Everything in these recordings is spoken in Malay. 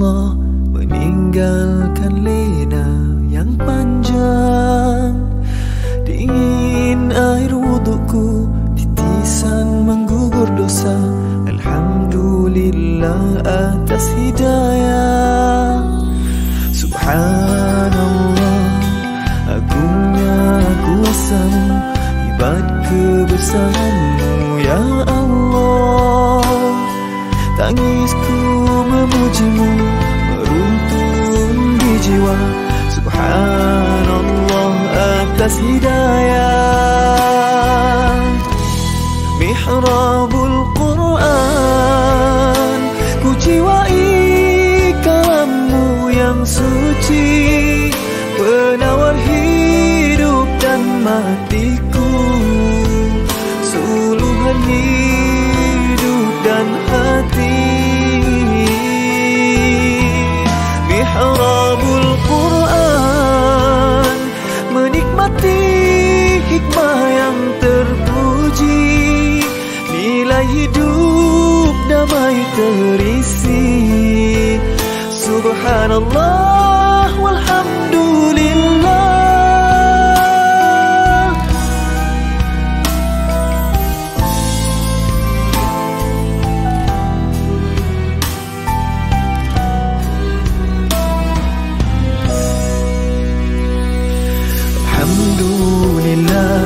Allah meninggalkan lena yang panjang. Dingin air wudukku, titisan menggugur dosa. Alhamdulillah atas hidayah. Subhanallah, agungnya kuasa-Mu, hebat kebesaran-Mu ya Allah. Tangisku memuji-Mu, meruntun di jiwa. Subhanallah atas hidayah. Mihrabul Quran, ku jiwai kalam-Mu yang suci, penawar hidup dan matiku, suluhan hidup dan hati. Mihrabul Quran, menikmati hikmah yang terpuji, nilai hidup damai terisi. Subhanallah walhamdulillah. Alhamdulillah,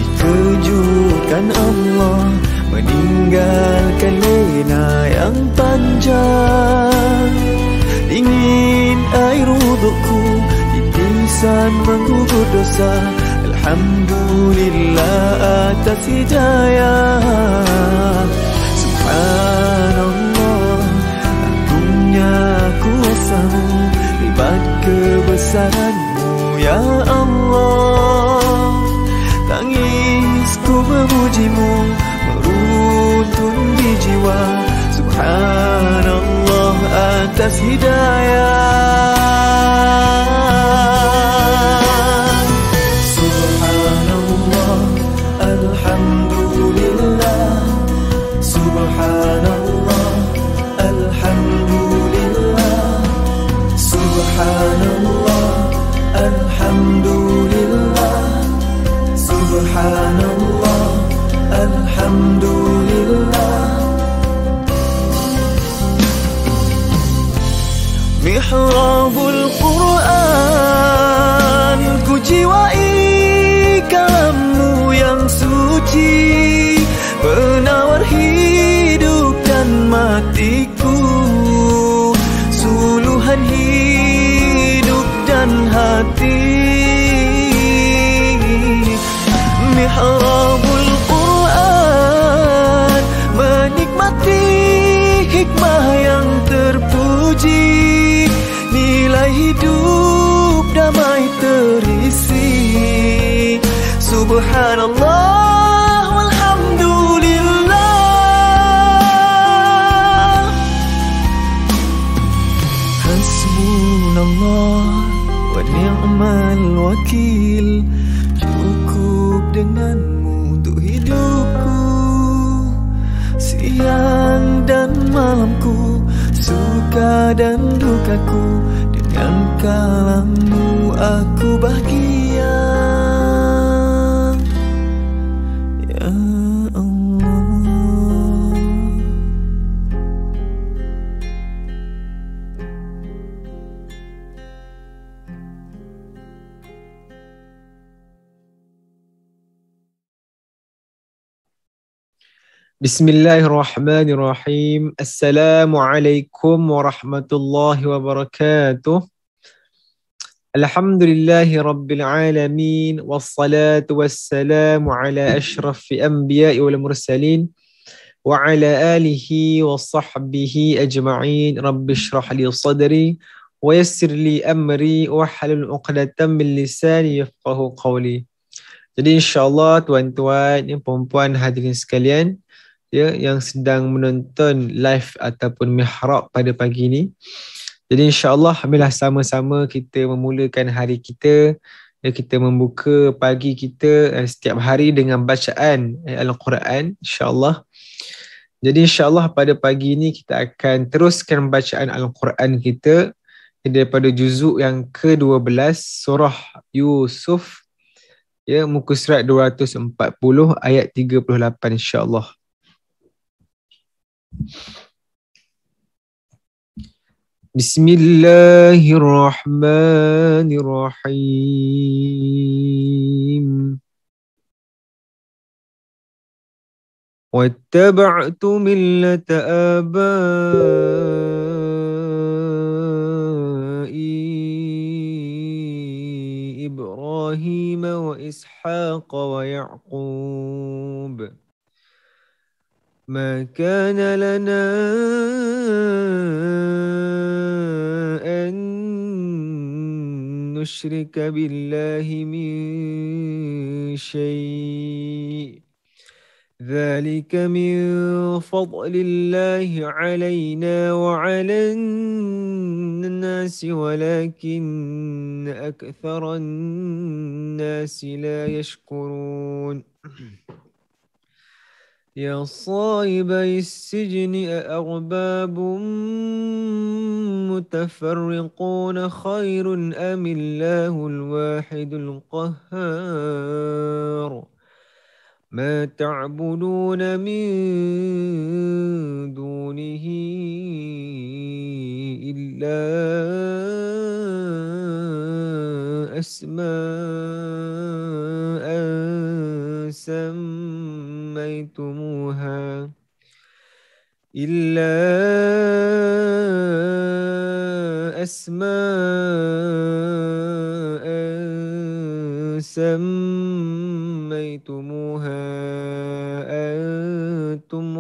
dikejutkan Allah meninggalkan lena yang panjang. Dingin air wudukku, titisan menggugur dosa. Alhamdulillah atas hidayah. Subhanallah, agungnya kuasa-Mu, hebat kebesaran-Mu ya Allah. Tangisku memuji-Mu, meruntun di jiwa. Subhanallah atas hidayah. Subhanallah, alhamdulillah. Subhanallah, alhamdulillah. Subhanallah, alhamdulillah. Subhanallah, alhamdulillah. Mihrabul Quran, ku jiwai kalam-Mu yang suci, penawar hidup dan matiku, suluhan hidup dan hati. Mihrabul Quran, menikmati hikmah yang terpuji, nilai hidup damai terisi. Subhanallah walhamdulillah. Hasbunallah wa ni'mal wakil, cukup dengan-Mu untuk hidupku, siang dan malamku, suka dan dukaku. Dengan kalam-Mu aku bahagia ya Allah. Bismillahirrahmanirrahim. Assalamualaikum warahmatullahi wabarakatuh. Alhamdulillahi rabbil alamin, wassalatu wassalamu ala ashrafil anbiya'i wal mursalin wa ala alihi wa sahbihi ajma'in. Rabbi shrah li sadri wa yassir li amri wa halul 'uqdatam min lisani yafqahu qawli. Jadi insya-Allah tuan-tuan dan puan-puan hadirin sekalian, ya, yang sedang menonton live ataupun mihrab pada pagi ini. Jadi insya-Allah marilah sama-sama kita memulakan hari kita. Ya, kita membuka pagi kita setiap hari dengan bacaan Al-Quran insya-Allah. Jadi insya-Allah pada pagi ini kita akan teruskan bacaan Al-Quran kita daripada juzuk yang ke-12 surah Yusuf, ya, muka surat 240 ayat 38 insya-Allah. Bismillahirrahmanirrahim. واتبعت ملة آبائي إبراهيم وإسحاق ويعقوب ما كان لنا أن نشرك بالله من شيء ذلك من فضل الله علينا وعلى الناس ولكن أكثر الناس لا يشكرون يا صاحبي السجن أأرباب متفرقون خير أم الله الواحد القهار ما تعبدون من دونه إلا أسماء سميتموها أنتم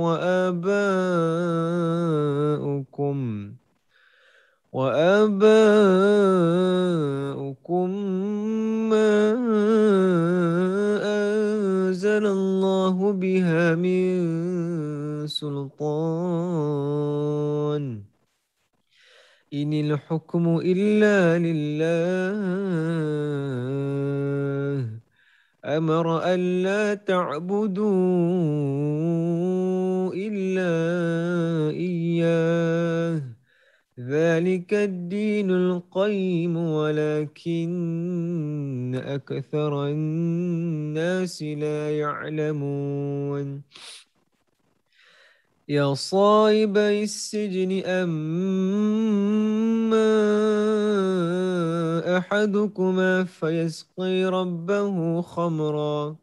وآباؤكم ما أنزل الله بها من سلطان إن الحكم إلا لله أمر ألا تعبدوا إلا إياه ذلك الدين القيم ولكن أكثر الناس لا يعلمون يا صاحبي السجن أما أحدكما فيسقي ربه خمرا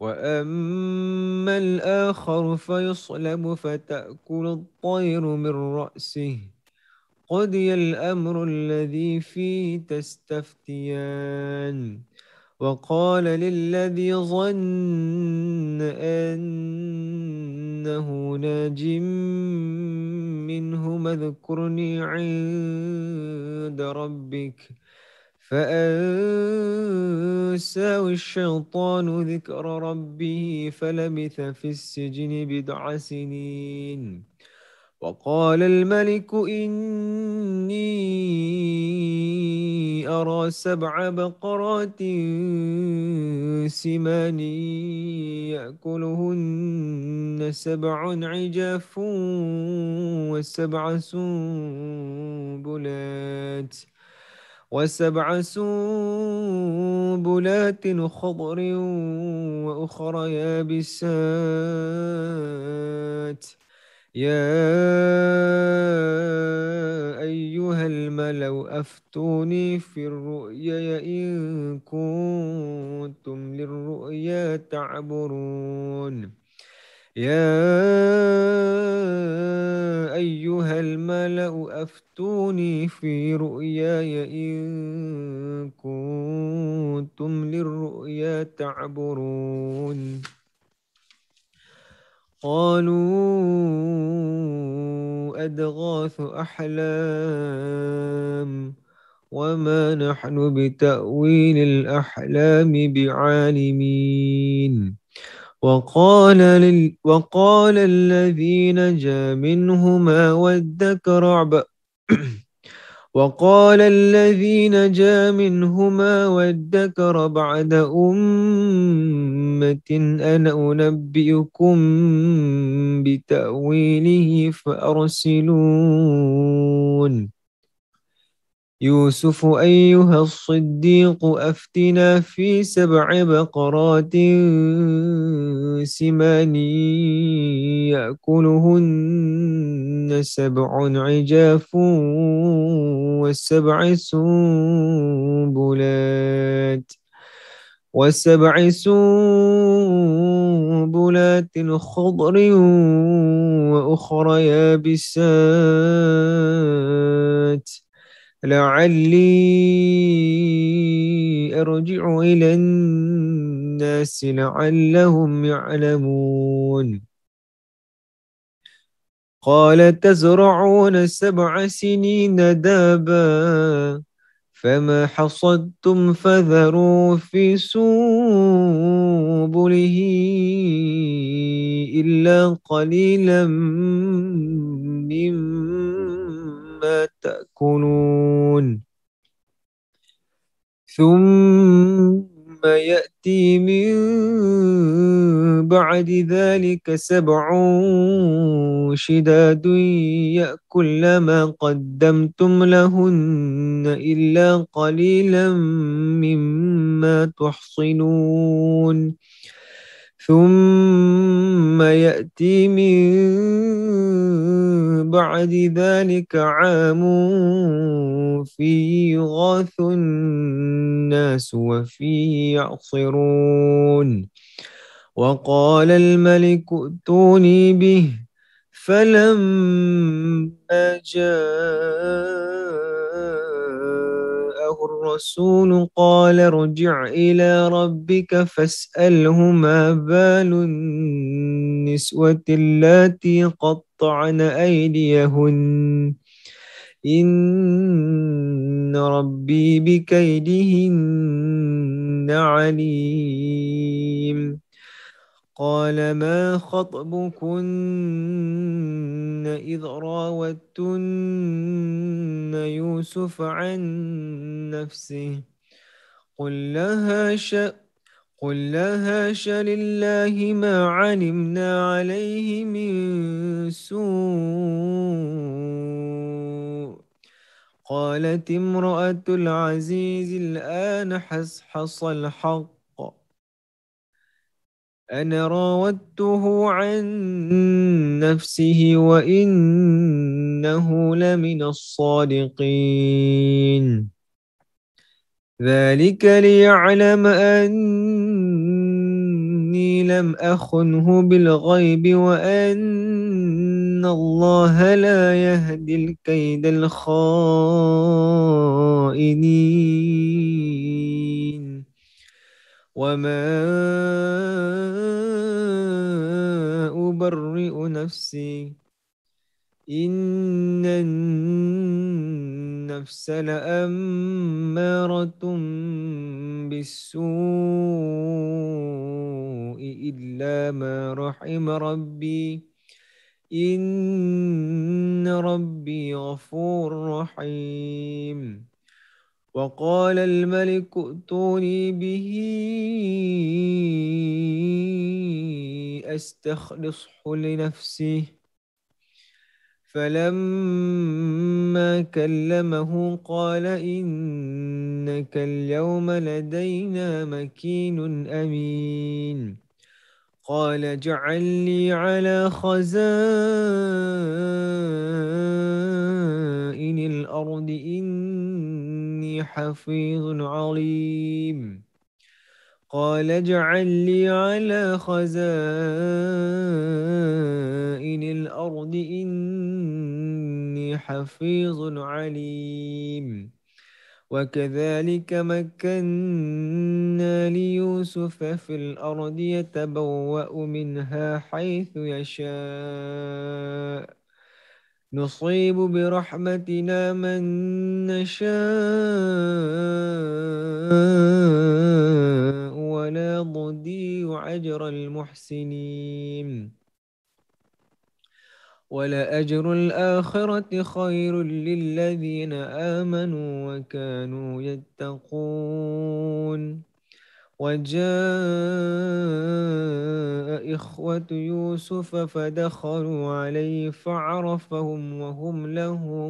وأما الآخر فيصلب فتأكل الطير من رأسه قضي الأمر الذي فيه تستفتيان وقال للذي ظن أنه ناج منه اذكرني عند ربك فأنساه الشيطان ذكر ربه فلبث في السجن بضع سنين وقال الملك إني أرى 7 بقرات سمان يأكلهن 7 عجاف وسبع سنبلات خضر وأخر يابسات يا أيها الملأ أفتوني في الرؤيا إن كنتم للرؤيا تعبرون يا أيها الملأ أفتوني في رؤياي إن كنتم للرؤيا تعبرون قالوا أضغاث أحلام وما نحن بتأويل الأحلام بعالمين وقال الذي نجا منهما وقال الذي نجا منهما وادكر بعد أمة أنا أنبئكم بتأويله فأرسلون يوسف أيها الصديق أفتنا في 7 بقرات سمان يأكلهن 7 عجاف و7 سنبلات خضر وأخرى يابسات لعلي أرجع إلى الناس لعلهم يعلمون قال تزرعون 7 سنين دابا فما حصدتم فذروا في سنبله إلا قليلا مما تأكلون ثم يأتي من بعد ذلك 7 شداد يأكل ما قدمتم لهن إلا قليلا مما تحصنون ثم يأتي من بعد ذلك عام فيه يغاث الناس وفيه يعصرون وقال الملك ائتوني به فلما جاءه الرسول قال ارجع إلى ربك فاسأله ما بال النسوة اللاتي قطعن أيديهن إن ربي بكيدهن عليم قال ما خطبكن إذ راوتن يوسف عن نفسه قل لها هاش لله ما علمنا عليه من سوء قالت امرأة العزيز الآن حصحص الحق أنا راودته عن نفسه وإنه لمن الصادقين ذلك ليعلم أني لم أخنه بالغيب وأن الله لا يهدي الكيد الخائنين وما أبرئ نفسي إن النفس لأمارة بالسوء إلا ما رحم ربي إن ربي غفور رحيم وقال الملك ائتوني به أستخلصه لنفسي فلما كلمه قال إنك اليوم لدينا مكين أمين قال اجعلني على خزائن الأرض إني حفيظ عليم قال اجعلني على خزائن الأرض إني حفيظ عليم وكذلك مكنا ليوسف في الأرض يتبوأ منها حيث يشاء نصيب برحمتنا من نشاء ولا نضيع أجر المحسنين ولأجر الآخرة خير للذين آمنوا وكانوا يتقون وجاء إخوة يوسف فدخلوا عليه فعرفهم وهم له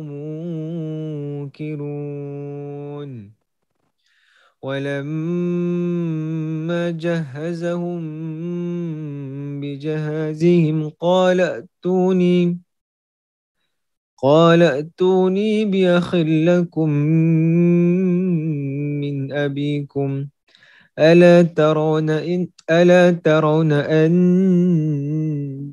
منكرون ولما جهزهم بجهازهم قال ائتوني بأخ لكم من أبيكم ألا ترون أني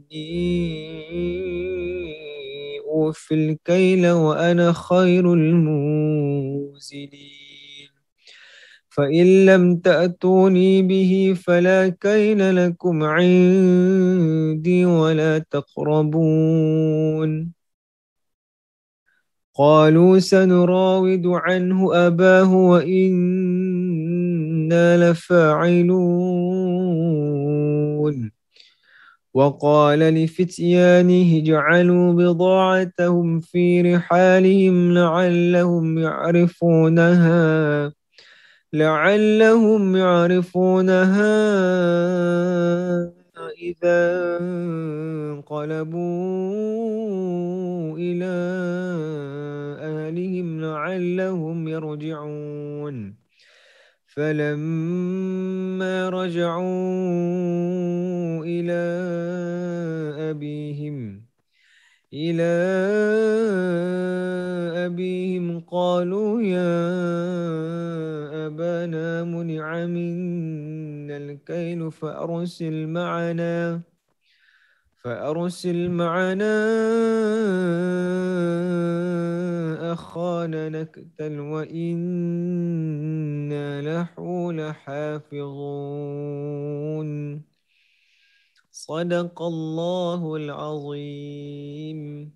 أوفي الكيل وأنا خير المنزلين فإن لم تأتوني به فلا كيل لكم عندي ولا تقربون قالوا سنراود عنه أباه وإنا لفاعلون وقال لفتيانه اجعلوا بضاعتهم في رحالهم لعلهم يعرفونها إذا انقلبوا إلى أهلهم لعلهم يرجعون فلما رجعوا إلى أبيهم قالوا يا أبانا منع منا الكيل فأرسل معنا أخانا نكتل وإنا له لحافظون صدق الله العظيم.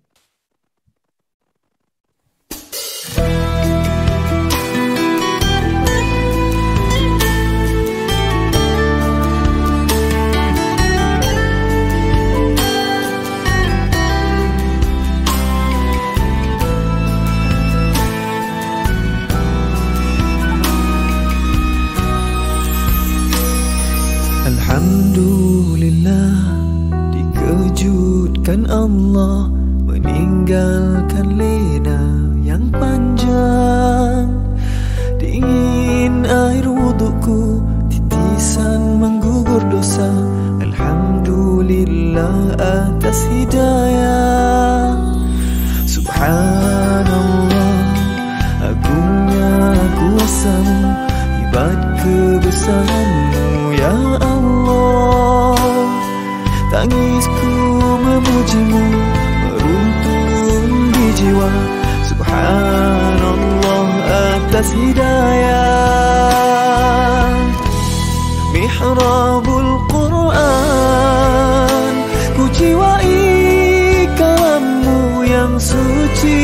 Alhamdulillah, dikejutkan Allah meninggalkan lena yang panjang. Dingin air wudukku, titisan menggugur dosa. Alhamdulillah atas hidayah. Subhanallah, agungnya kuasa-Mu, hebat kebesaran-Mu ya Allah. Tangisku memuji-Mu meruntun di jiwa. Subhanallah atas hidayah. Mihrabul Quran, ku jiwai kalam-Mu yang suci,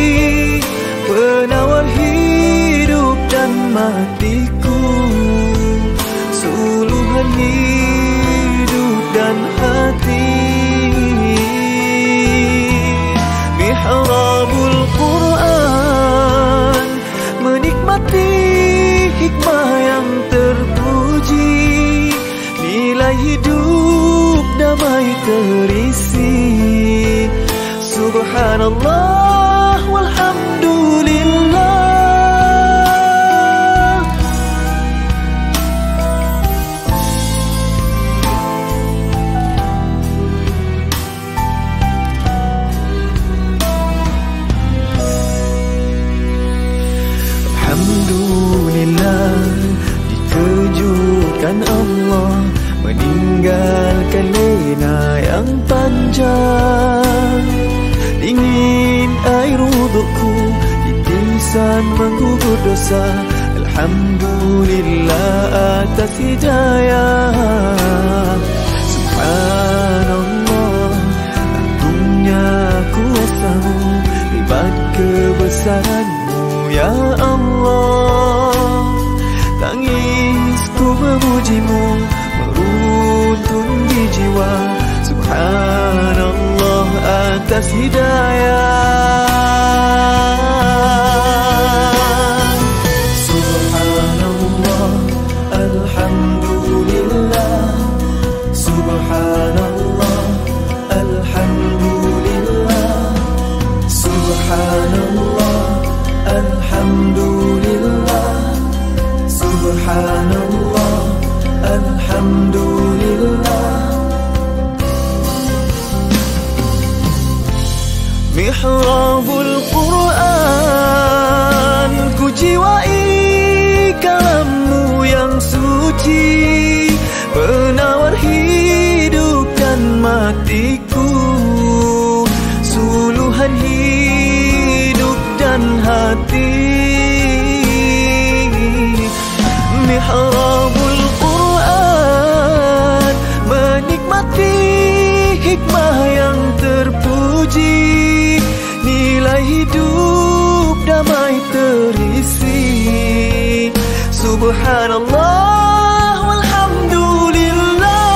penawar hidup dan matiku, suluhan hidup dan hati. Mihrabul Quran, menikmati hikmah yang terpuji, nilai hidup damai terisi. Subhanallah walhamdulillah. Alhamdulillah, dikejutkan Allah meninggalkan lena yang panjang. Dingin air wudukku, titisan menggugur dosa. Alhamdulillah atas hidayah. Subhanallah, agungnya kuasa-Mu, hebat kebesaran-Mu ya Allah. Tangisku memuji-Mu meruntun di jiwa. Subhanallah atas atas hidayah. Subhanallah, alhamdulillah. Subhanallah, alhamdulillah. Subhanallah, alhamdulillah. Subhanallah, alhamdulillah. Mihrabul Quran, ku jiwai kalammu yang suci, penawar hidup dan matiku, suluhan hidup dan hati. Mihrabul Quran, menikmati hikmah yang terpuji, nilai hidup damai terisi. Subhanallah walhamdulillah.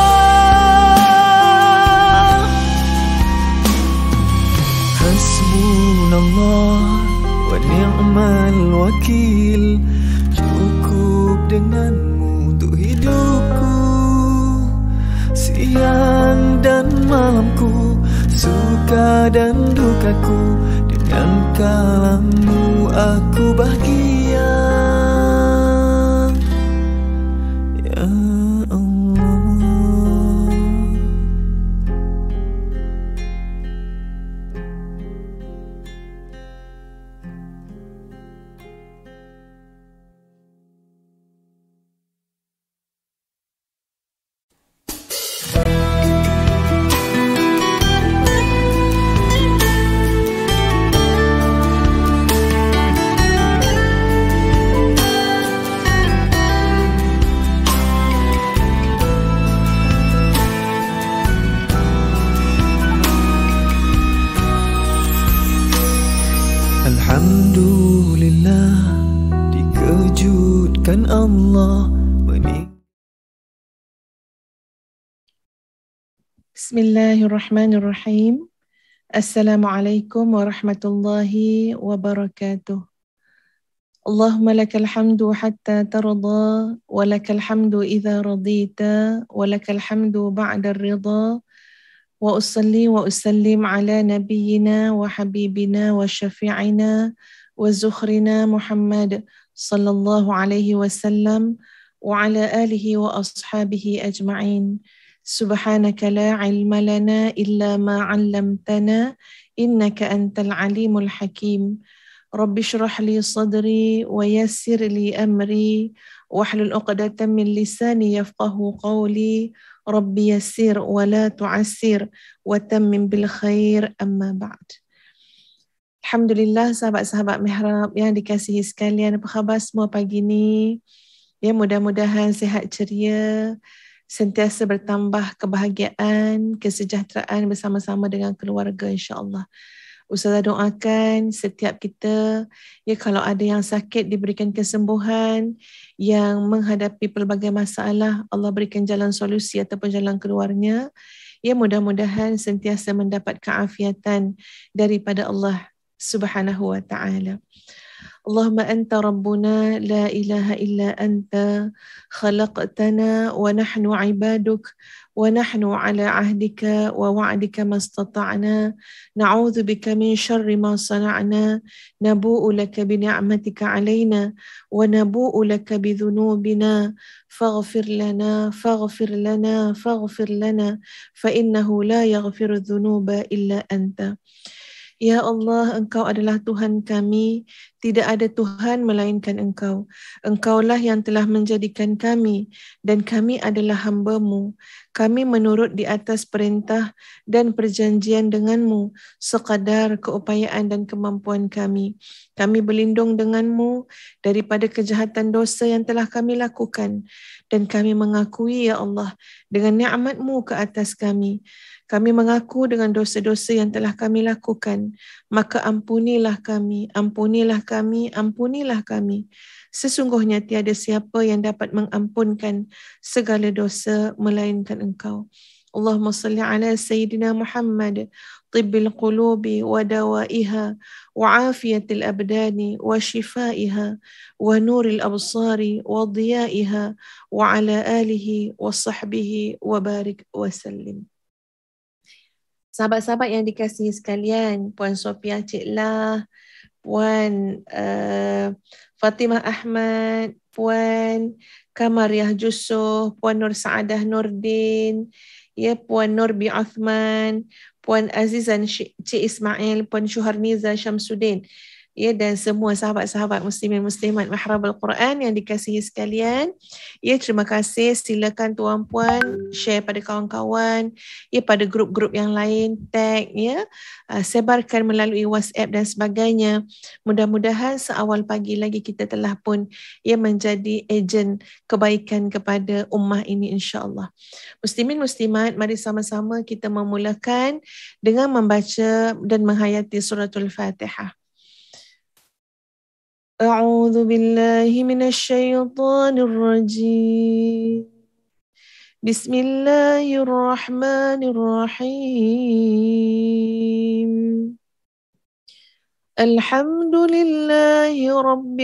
Hasbunallah wa ni'mal wakil. Cukup denganmu untuk hidupku, siang dan malamku, suka dan dukaku. Dengan kalammu aku bahagia, ya Allah. Alhamdulillah, dikejutkan Allah Bismillahirrahmanirrahim. Assalamualaikum warahmatullahi wabarakatuh. Allahumma lakal hamdu hatta tarda, wa lakal hamdu idza radita, wa lakal hamdu ba'da ridha. Wa usalli wa usallim ala nabiyyina wa habibina wa syafi'ina wa zukhrina Muhammad sallallahu alaihi wasallam wa ala alihi wa ashabihi ajma'in. Subhanaka la ilma lana illa ma 'allamtana innaka antal alimul hakim. Rabbi shrah li sadri wa yassir li amri wahlul 'uqdatam min lisani yafqahu qawli. Rabbi yassir wa la tu'assir wa tammim bil khair, amma ba'd. Alhamdulillah, sahabat-sahabat Mihrab yang dikasihi sekalian, apa khabar semua pagi ni? Ya, mudah-mudahan sihat ceria, sentiasa bertambah kebahagiaan, kesejahteraan bersama-sama dengan keluarga, insya-Allah. Ustazah doakan setiap kita, ya, kalau ada yang sakit diberikan kesembuhan, yang menghadapi pelbagai masalah Allah berikan jalan solusi ataupun jalan keluarnya. Ya, mudah-mudahan sentiasa mendapat keafiatan daripada Allah Subhanahu wa ta'ala. Allahumma anta rabbuna la ilaha illa anta khalaqtana wa nahnu ibaduk wa nahnu ala ahdika wa wa'dika mastata'na na'udzu bika min syarri ma sana'na nabu'u laka bi ni'matika 'alaina wa nabu'u laka bi dhunubina faghfir lana fa innahu la yaghfiru dhunuba illa anta. Ya Allah, Engkau adalah Tuhan kami, tidak ada Tuhan melainkan Engkau. Engkaulah yang telah menjadikan kami dan kami adalah hamba-Mu. Kami menurut di atas perintah dan perjanjian dengan-Mu sekadar keupayaan dan kemampuan kami. Kami berlindung dengan-Mu daripada kejahatan dosa yang telah kami lakukan dan kami mengakui, Ya Allah, dengan nikmat-Mu ke atas kami. Kami mengaku dengan dosa-dosa yang telah kami lakukan, maka ampunilah kami, ampunilah kami, ampunilah kami. Sesungguhnya tiada siapa yang dapat mengampunkan segala dosa melainkan Engkau. اللهم صل على سيدنا محمد طب القلوب ودوائها وعافية الأبدان وشفائها ونور الأبصار وضيائها وعلى آله وصحبه وبارك وسلم. Sahabat-sahabat yang dikasihi sekalian, Puan Sophia Cik Lah, Puan Fatimah Ahmad, Puan Kamariah Jusoh, Puan Nur Saadah Nordin, ya, Puan Norbi Uthman, Puan Azizan Cik Ismail, Puan Syuharniza Syamsuddin, ya, dan semua sahabat-sahabat muslimin muslimat Mahrabul Quran yang dikasihi sekalian. Ya, terima kasih. Silakan tuan-puan share pada kawan-kawan, ya, pada grup-grup yang lain, tag, ya, sebarkan melalui WhatsApp dan sebagainya. Mudah-mudahan seawal pagi lagi kita telah pun, ya, menjadi ejen kebaikan kepada ummah ini, insya-Allah. Muslimin muslimat, mari sama-sama kita memulakan dengan membaca dan menghayati suratul Fatihah. أعوذ بالله من الشيطان الرجيم بسم الله الرحمن الرحيم الحمد لله رب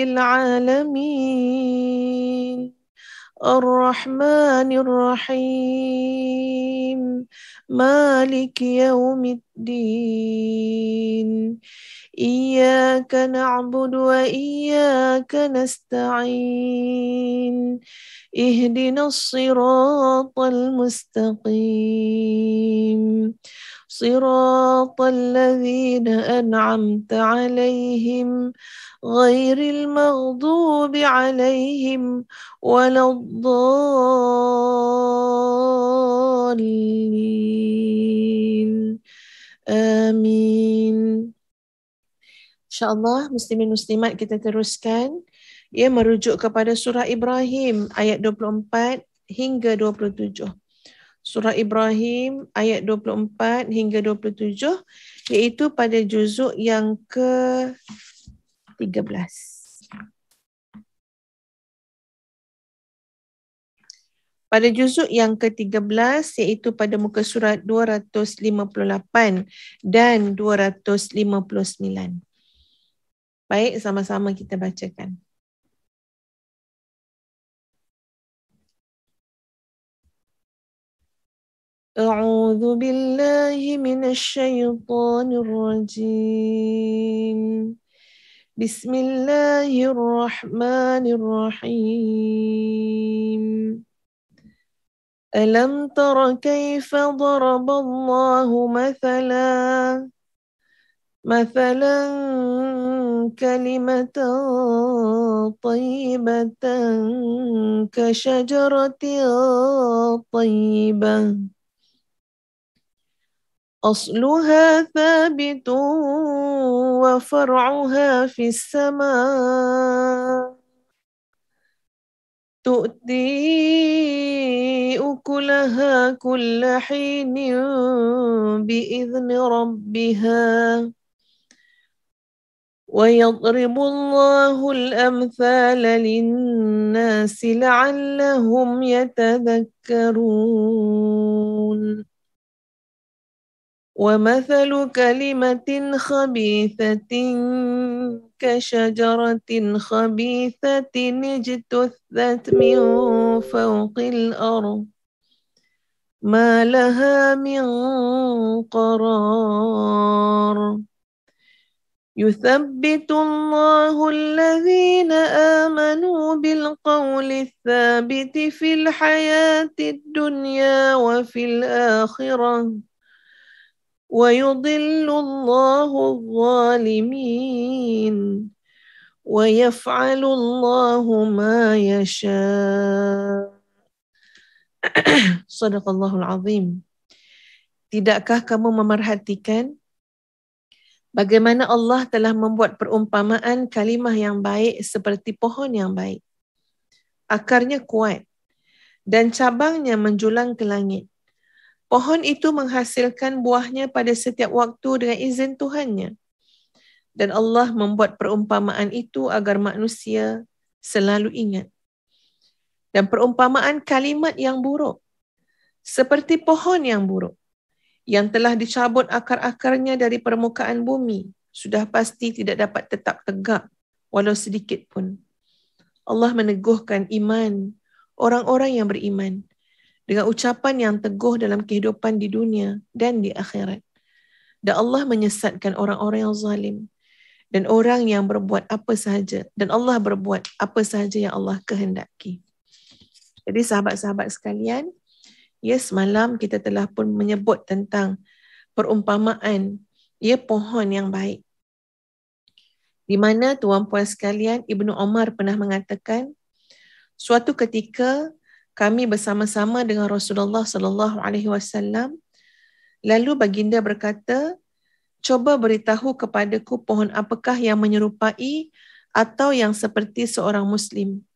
العالمين الرحمن الرحيم مالك يوم الدين إياك نعبد وإياك نستعين اهدنا الصراط المستقيم صراط الذين أنعمت عليهم غير المغضوب عليهم ولا الضالين آمين. InsyaAllah, muslimin muslimat, kita teruskan, ia merujuk kepada surah Ibrahim ayat 24 hingga 27. Surah Ibrahim ayat 24 hingga 27, iaitu pada juzuk yang ke-13. Pada juzuk yang ke-13, iaitu pada muka surat 258 dan 259. Baik, sama-sama kita bacakan. A'udzu billahi minasy syaithanir rajim. Bismillahirrahmanirrahim. Alam tara kaifa daraballahu mathalan مثلا كلمة طيبة كشجرة طيبة أصلها ثابت وفرعها في السماء تؤتي أكلها كل حين بإذن ربها ويضرب الله الأمثال للناس لعلهم يتذكرون ومثل كلمة خبيثة كشجرة خبيثة اجتثت من فوق الأرض ما لها من قرار يثبت الله الذين آمنوا بالقول الثابت في الحياة الدنيا وفي الآخرة ويضل الله الظالمين ويفعل الله ما يشاء. Sadaqallahul Azim. Tidakkah kamu memerhatikan bagaimana Allah telah membuat perumpamaan kalimah yang baik seperti pohon yang baik. Akarnya kuat dan cabangnya menjulang ke langit. Pohon itu menghasilkan buahnya pada setiap waktu dengan izin Tuhannya. Dan Allah membuat perumpamaan itu agar manusia selalu ingat. Dan perumpamaan kalimat yang buruk Seperti pohon yang buruk, yang telah dicabut akar-akarnya dari permukaan bumi, sudah pasti tidak dapat tetap tegak walau sedikit pun. Allah meneguhkan iman orang-orang yang beriman dengan ucapan yang teguh dalam kehidupan di dunia dan di akhirat. Dan Allah menyesatkan orang-orang yang zalim dan orang yang berbuat apa sahaja, dan Allah berbuat apa sahaja yang Allah kehendaki. Jadi sahabat-sahabat sekalian, semalam kita telah pun menyebut tentang perumpamaan pohon yang baik. Di mana tuan-puan sekalian, Ibnu Umar pernah mengatakan, suatu ketika kami bersama-sama dengan Rasulullah sallallahu alaihi wasallam, lalu baginda berkata, "Coba beritahu kepadaku pohon apakah yang menyerupai atau yang seperti seorang muslim.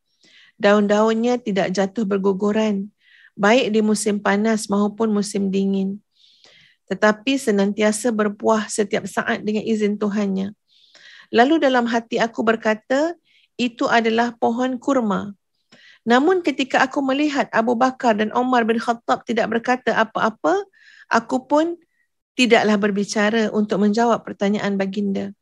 Daun-daunnya tidak jatuh berguguran, baik di musim panas maupun musim dingin, tetapi senantiasa berbuah setiap saat dengan izin Tuhannya." Lalu dalam hati aku berkata, itu adalah pohon kurma. Namun ketika aku melihat Abu Bakar dan Umar bin Khattab tidak berkata apa-apa, aku pun tidaklah berbicara untuk menjawab pertanyaan baginda.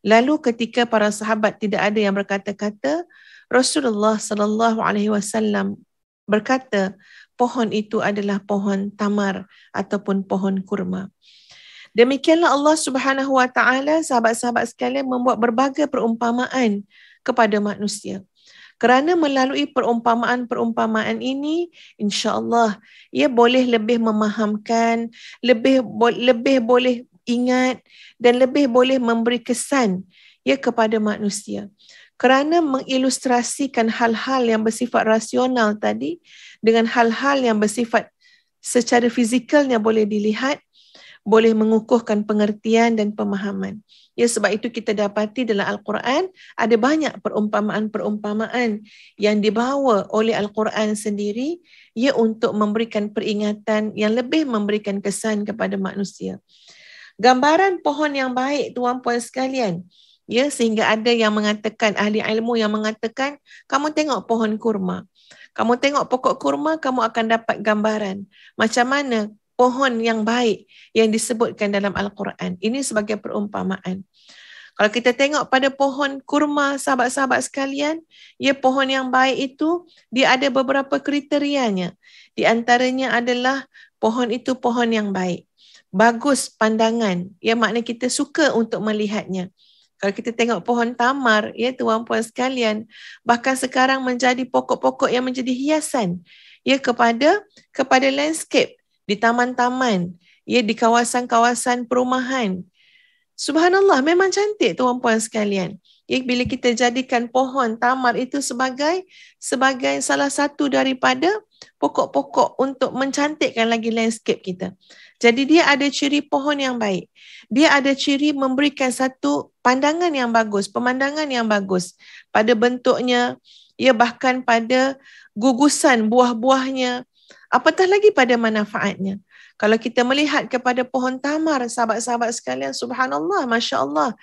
Lalu ketika para sahabat tidak ada yang berkata-kata, Rasulullah sallallahu alaihi wasallam berkata, pohon itu adalah pohon tamar ataupun pohon kurma. Demikianlah Allah Subhanahu wa taala, sahabat-sahabat sekalian, membuat berbagai perumpamaan kepada manusia. Kerana melalui perumpamaan-perumpamaan ini, insya-Allah ia boleh lebih memahamkan, lebih boleh ingat dan lebih boleh memberi kesan kepada manusia. Kerana mengilustrasikan hal-hal yang bersifat rasional tadi dengan hal-hal yang bersifat secara fizikalnya boleh dilihat, boleh mengukuhkan pengertian dan pemahaman. Sebab itu kita dapati dalam Al-Quran ada banyak perumpamaan-perumpamaan yang dibawa oleh Al-Quran sendiri untuk memberikan peringatan yang lebih memberikan kesan kepada manusia. Gambaran pohon yang baik, tuan-puan sekalian, sehingga ada yang mengatakan, ahli ilmu yang mengatakan, kamu tengok pohon kurma. Kamu tengok pokok kurma, kamu akan dapat gambaran macam mana pohon yang baik yang disebutkan dalam Al-Quran. Ini sebagai perumpamaan. Kalau kita tengok pada pohon kurma, sahabat-sahabat sekalian, pohon yang baik itu, dia ada beberapa kriterianya. Di antaranya adalah pohon itu pohon yang baik. Bagus pandangan, maknanya kita suka untuk melihatnya. Kalau kita tengok pohon tamar, tuan-puan sekalian, bahkan sekarang menjadi pokok-pokok yang menjadi hiasan kepada landscape, di taman-taman, di kawasan-kawasan perumahan. Subhanallah, memang cantik tuan-puan sekalian. Bila kita jadikan pohon tamar itu sebagai salah satu daripada pokok-pokok untuk mencantikkan lagi landscape kita. Jadi dia ada ciri pohon yang baik. Dia ada ciri memberikan satu pandangan yang bagus, pemandangan yang bagus pada bentuknya, bahkan pada gugusan buah-buahnya, apatah lagi pada manfaatnya. Kalau kita melihat kepada pohon tamar, sahabat-sahabat sekalian, subhanallah, masya-Allah,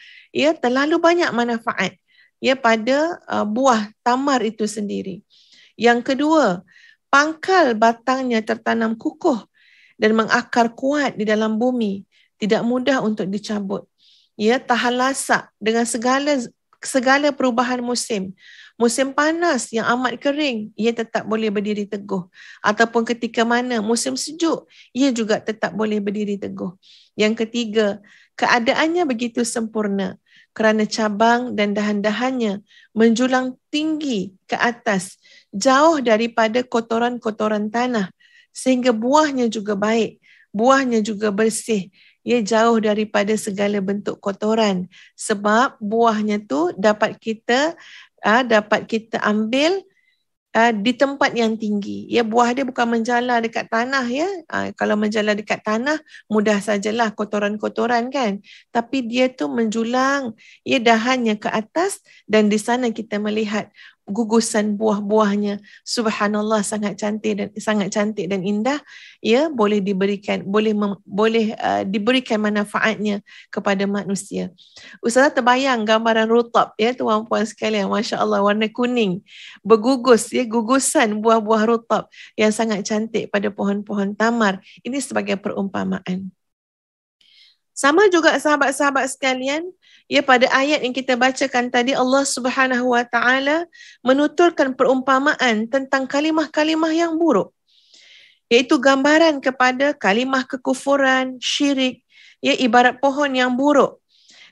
terlalu banyak manfaat pada buah tamar itu sendiri. Yang kedua, pangkal batangnya tertanam kukuh dan mengakar kuat di dalam bumi, tidak mudah untuk dicabut. Tahan lasak dengan segala perubahan musim. Musim panas yang amat kering, ia tetap boleh berdiri teguh. Ataupun ketika mana musim sejuk, ia juga tetap boleh berdiri teguh. Yang ketiga, keadaannya begitu sempurna kerana cabang dan dahan-dahannya menjulang tinggi ke atas, jauh daripada kotoran-kotoran tanah, sehingga buahnya juga baik, buahnya juga bersih. Ia jauh daripada segala bentuk kotoran, sebab buahnya tu dapat kita ambil di tempat yang tinggi. Buah dia bukan menjalar dekat tanah. Kalau menjalar dekat tanah, mudah sajalah kotoran-kotoran kan. Tapi dia tu menjulang dahannya ke atas, dan di sana kita melihat gugusan buah-buahnya. Subhanallah, sangat cantik dan indah. Ya, boleh diberikan diberikan manfaatnya kepada manusia. Ustazah terbayang gambaran rutab ya tuan-puan sekalian, masya-Allah, warna kuning bergugus ya, gugusan buah-buah rutab yang sangat cantik pada pohon-pohon tamar. Ini sebagai perumpamaan. Sama juga sahabat-sahabat sekalian, ya, pada ayat yang kita bacakan tadi Allah Subhanahu wa taala menuturkan perumpamaan tentang kalimah-kalimah yang buruk, iaitu gambaran kepada kalimah kekufuran, syirik, ya, ibarat pohon yang buruk.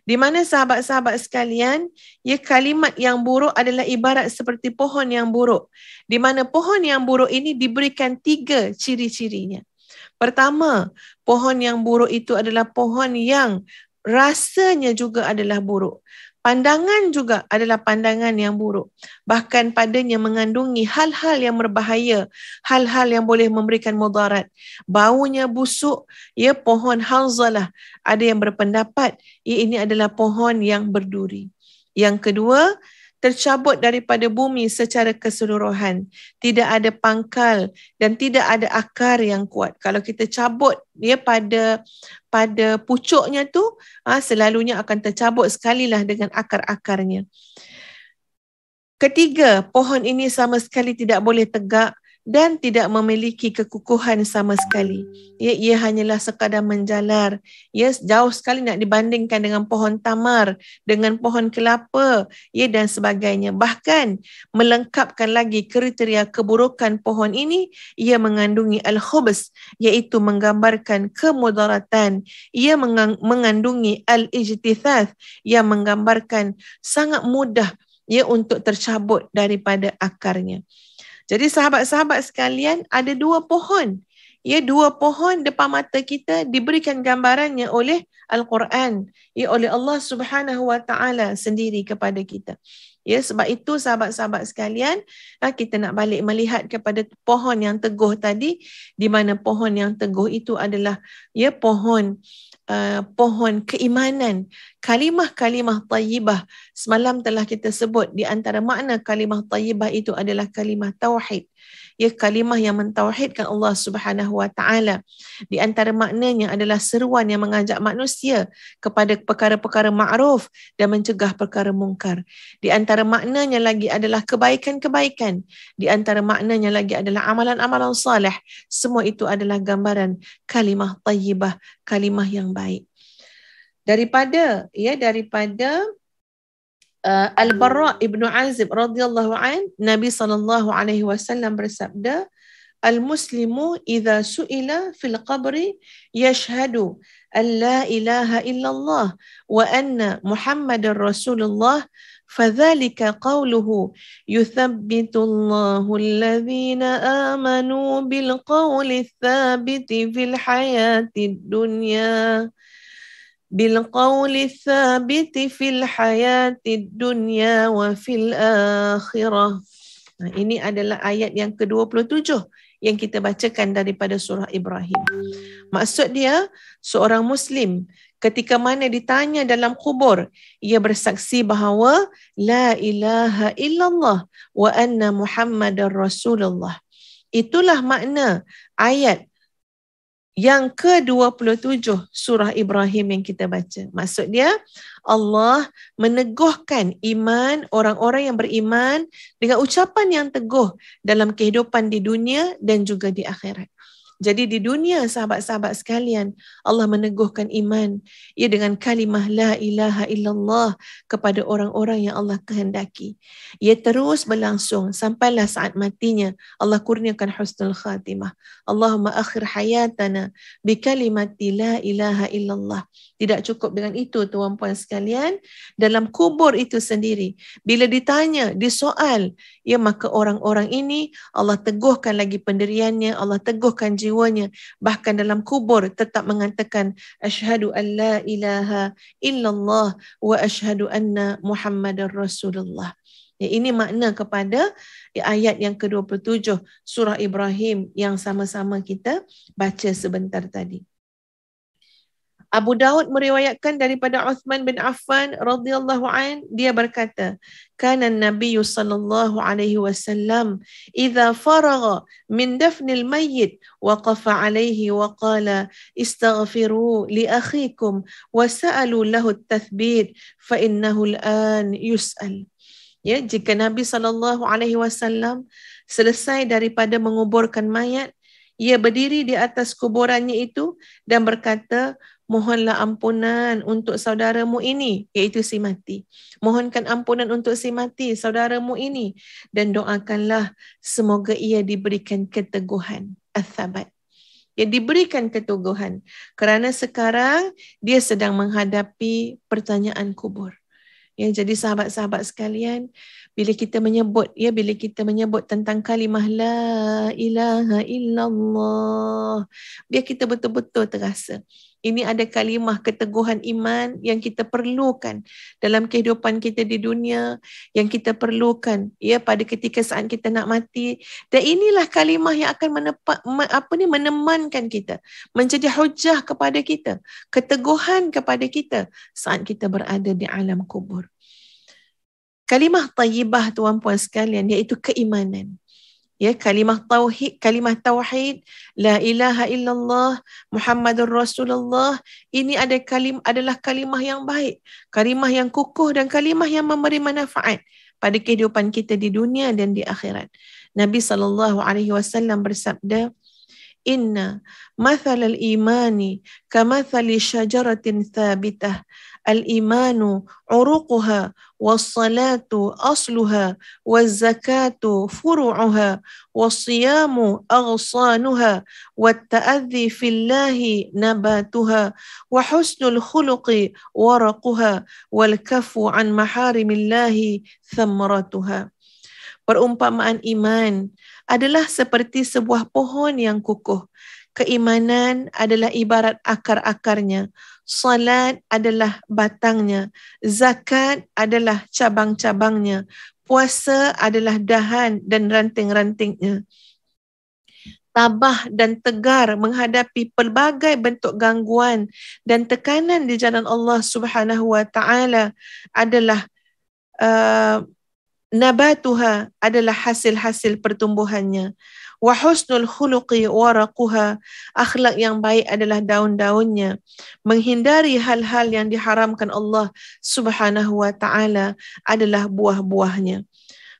Di mana sahabat-sahabat sekalian, ya, kalimat yang buruk adalah ibarat seperti pohon yang buruk. Di mana pohon yang buruk ini diberikan 3 ciri-cirinya. Pertama, pohon yang buruk itu adalah pohon yang rasanya juga adalah buruk. Pandangan juga adalah pandangan yang buruk. Bahkan padanya mengandungi hal-hal yang berbahaya, hal-hal yang boleh memberikan mudarat. Baunya busuk, ya, pohon hanzalah. Ada yang berpendapat, ya, ini adalah pohon yang berduri. Yang kedua, tercabut daripada bumi secara keseluruhan. Tidak ada pangkal dan tidak ada akar yang kuat. Kalau kita cabut dia pada pucuknya tu, selalunya akan tercabut sekalilah dengan akar-akarnya. Ketiga, pohon ini sama sekali tidak boleh tegak dan tidak memiliki kekukuhan sama sekali. Ya, ia hanyalah sekadar menjalar. Ya, jauh sekali nak dibandingkan dengan pohon tamar, dengan pohon kelapa, ya, dan sebagainya. Bahkan melengkapkan lagi kriteria keburukan pohon ini, ia mengandungi al-khubs, iaitu menggambarkan kemudaratan. Ia mengandungi al-ijtithats, yang menggambarkan sangat mudah, ya, untuk tercabut daripada akarnya. Jadi sahabat-sahabat sekalian, ada 2 pohon. Ya, 2 pohon depan mata kita diberikan gambarannya oleh Al-Quran, ya, oleh Allah Subhanahu wa taala sendiri kepada kita. Ya, sebab itu sahabat-sahabat sekalian, kita nak balik melihat kepada pohon yang teguh tadi, di mana pohon yang teguh itu adalah, ya, pohon keimanan, kalimah-kalimah tayyibah. Semalam telah kita sebut di antara makna kalimah tayyibah itu adalah kalimah tauhid. Ya, kalimah yang mentauhidkan Allah Subhanahu wa taala. Di antara maknanya adalah seruan yang mengajak manusia kepada perkara-perkara ma'ruf dan mencegah perkara mungkar. Di antara maknanya lagi adalah kebaikan-kebaikan. Di antara maknanya lagi adalah amalan-amalan salih. Semua itu adalah gambaran kalimah tayyibah, kalimah yang baik. Daripada Al-Barra' ibnu Azib radhiyallahu an, Nabi SAW bersabda, Al-Muslimu idza su'ila fil qabri yashhadu an la ilaha illallah wa anna Muhammadar Rasulullah fadzalika qawluhu yuthabbitullahu alladhina amanu bil qawli tsabiti fil hayatid dunya بالقول الثابت في الحياة الدنيا وفي الآخرة. Ini adalah ayat yang ke-27 yang kita bacakan daripada surah Ibrahim. Maksud dia, seorang Muslim ketika mana ditanya dalam kubur, ia bersaksi bahawa la ilaha illallah wa anna Muhammadar Rasulullah. Itulah makna ayat yang ke-27 surah Ibrahim yang kita baca. Maksud dia, Allah meneguhkan iman orang-orang yang beriman dengan ucapan yang teguh dalam kehidupan di dunia dan juga di akhirat. Jadi di dunia, sahabat-sahabat sekalian, Allah meneguhkan iman, ia dengan kalimah la ilaha illallah kepada orang-orang yang Allah kehendaki. Ia terus berlangsung sampailah saat matinya Allah kurniakan husnul khatimah. Allahumma akhir hayatana bi kalimati la ilaha illallah. Tidak cukup dengan itu, tuan-puan sekalian, dalam kubur itu sendiri, bila ditanya, disoal, ya, maka orang-orang ini Allah teguhkan lagi pendiriannya, Allah teguhkan jiwanya. Bahkan dalam kubur tetap mengatakan asyhadu an la ilaha illallah wa asyhadu anna Muhammadar Rasulullah. Ya, ini makna kepada ayat yang ke-27 surah Ibrahim yang sama-sama kita baca sebentar tadi. Abu Daud meriwayatkan daripada Uthman bin Affan radhiyallahu an, dia berkata, kana Nabi sallallahu alaihi wasallam idza faragha min dafnil mayyit waqafa alaihi wa qala istaghfiru li akhikum wa sa'alu lahu at-tathbit fa innahu al-an yus'al. Ya, jika Nabi sallallahu alaihi wasallam selesai daripada menguburkan mayat, ia berdiri di atas kuburannya itu dan berkata, mohonlah ampunan untuk saudaramu ini, iaitu si mati. Mohonkan ampunan untuk si mati, saudaramu ini, dan doakanlah semoga ia diberikan keteguhan, al-thabat. Ia diberikan keteguhan kerana sekarang dia sedang menghadapi pertanyaan kubur. Ya, jadi sahabat-sahabat sekalian, bila kita menyebut tentang kalimah la ilaha illallah, biar kita betul-betul terasa ini ada kalimah keteguhan iman yang kita perlukan dalam kehidupan kita di dunia, yang kita perlukan ya pada ketika saat kita nak mati. Dan inilah kalimah yang akan menemankan kita, menjadi hujah kepada kita, keteguhan kepada kita saat kita berada di alam kubur. Kalimah tayyibah, tuan-puan sekalian, iaitu keimanan. Ya, kalimah tauhid, la ilaha illallah Muhammadur Rasulullah, ini adalah kalimah yang baik, kalimah yang kukuh dan kalimah yang memberi manfaat pada kehidupan kita di dunia dan di akhirat. Nabi SAW bersabda, inna mathalal imani kamathali syajaratin thabitah, al-imanu uruquha was-salatu asluha waz-zakatu furu'uha was-siyamu aghsanuha wat-ta'adhi fillahi nabatuha wa husnul khuluqi waraquha wal-kafu an maharimillahi thamratuha. Perumpamaan iman adalah seperti sebuah pohon yang kukuh. Keimanan adalah ibarat akar-akarnya. Salat adalah batangnya. Zakat adalah cabang-cabangnya. Puasa adalah dahan dan ranting-rantingnya. Tabah dan tegar menghadapi pelbagai bentuk gangguan dan tekanan di jalan Allah Subhanahu wa taala adalah nabatuha, adalah hasil-hasil pertumbuhannya. Wa husnul khuluqi waraquha, akhlak yang baik adalah daun-daunnya. Menghindari hal-hal yang diharamkan Allah Subhanahu wa taala adalah buah-buahnya.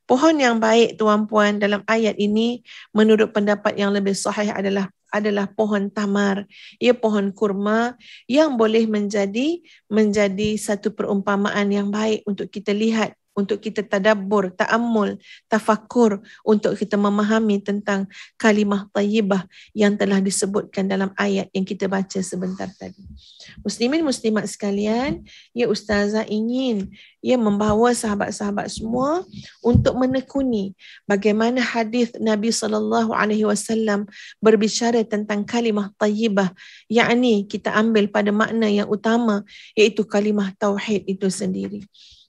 Pohon yang baik, tuan-puan, dalam ayat ini menurut pendapat yang lebih sahih adalah pohon tamar, ia pohon kurma yang boleh menjadi satu perumpamaan yang baik untuk kita lihat, untuk kita tadabbur, ta'ammul, tafakur, untuk kita memahami tentang kalimah tayyibah yang telah disebutkan dalam ayat yang kita baca sebentar tadi. Muslimin muslimat sekalian, ya ustazah ingin membawa sahabat-sahabat semua untuk menekuni bagaimana hadis Nabi SAW berbicara tentang kalimah tayyibah, yakni kita ambil pada makna yang utama, iaitu kalimah tauhid itu sendiri.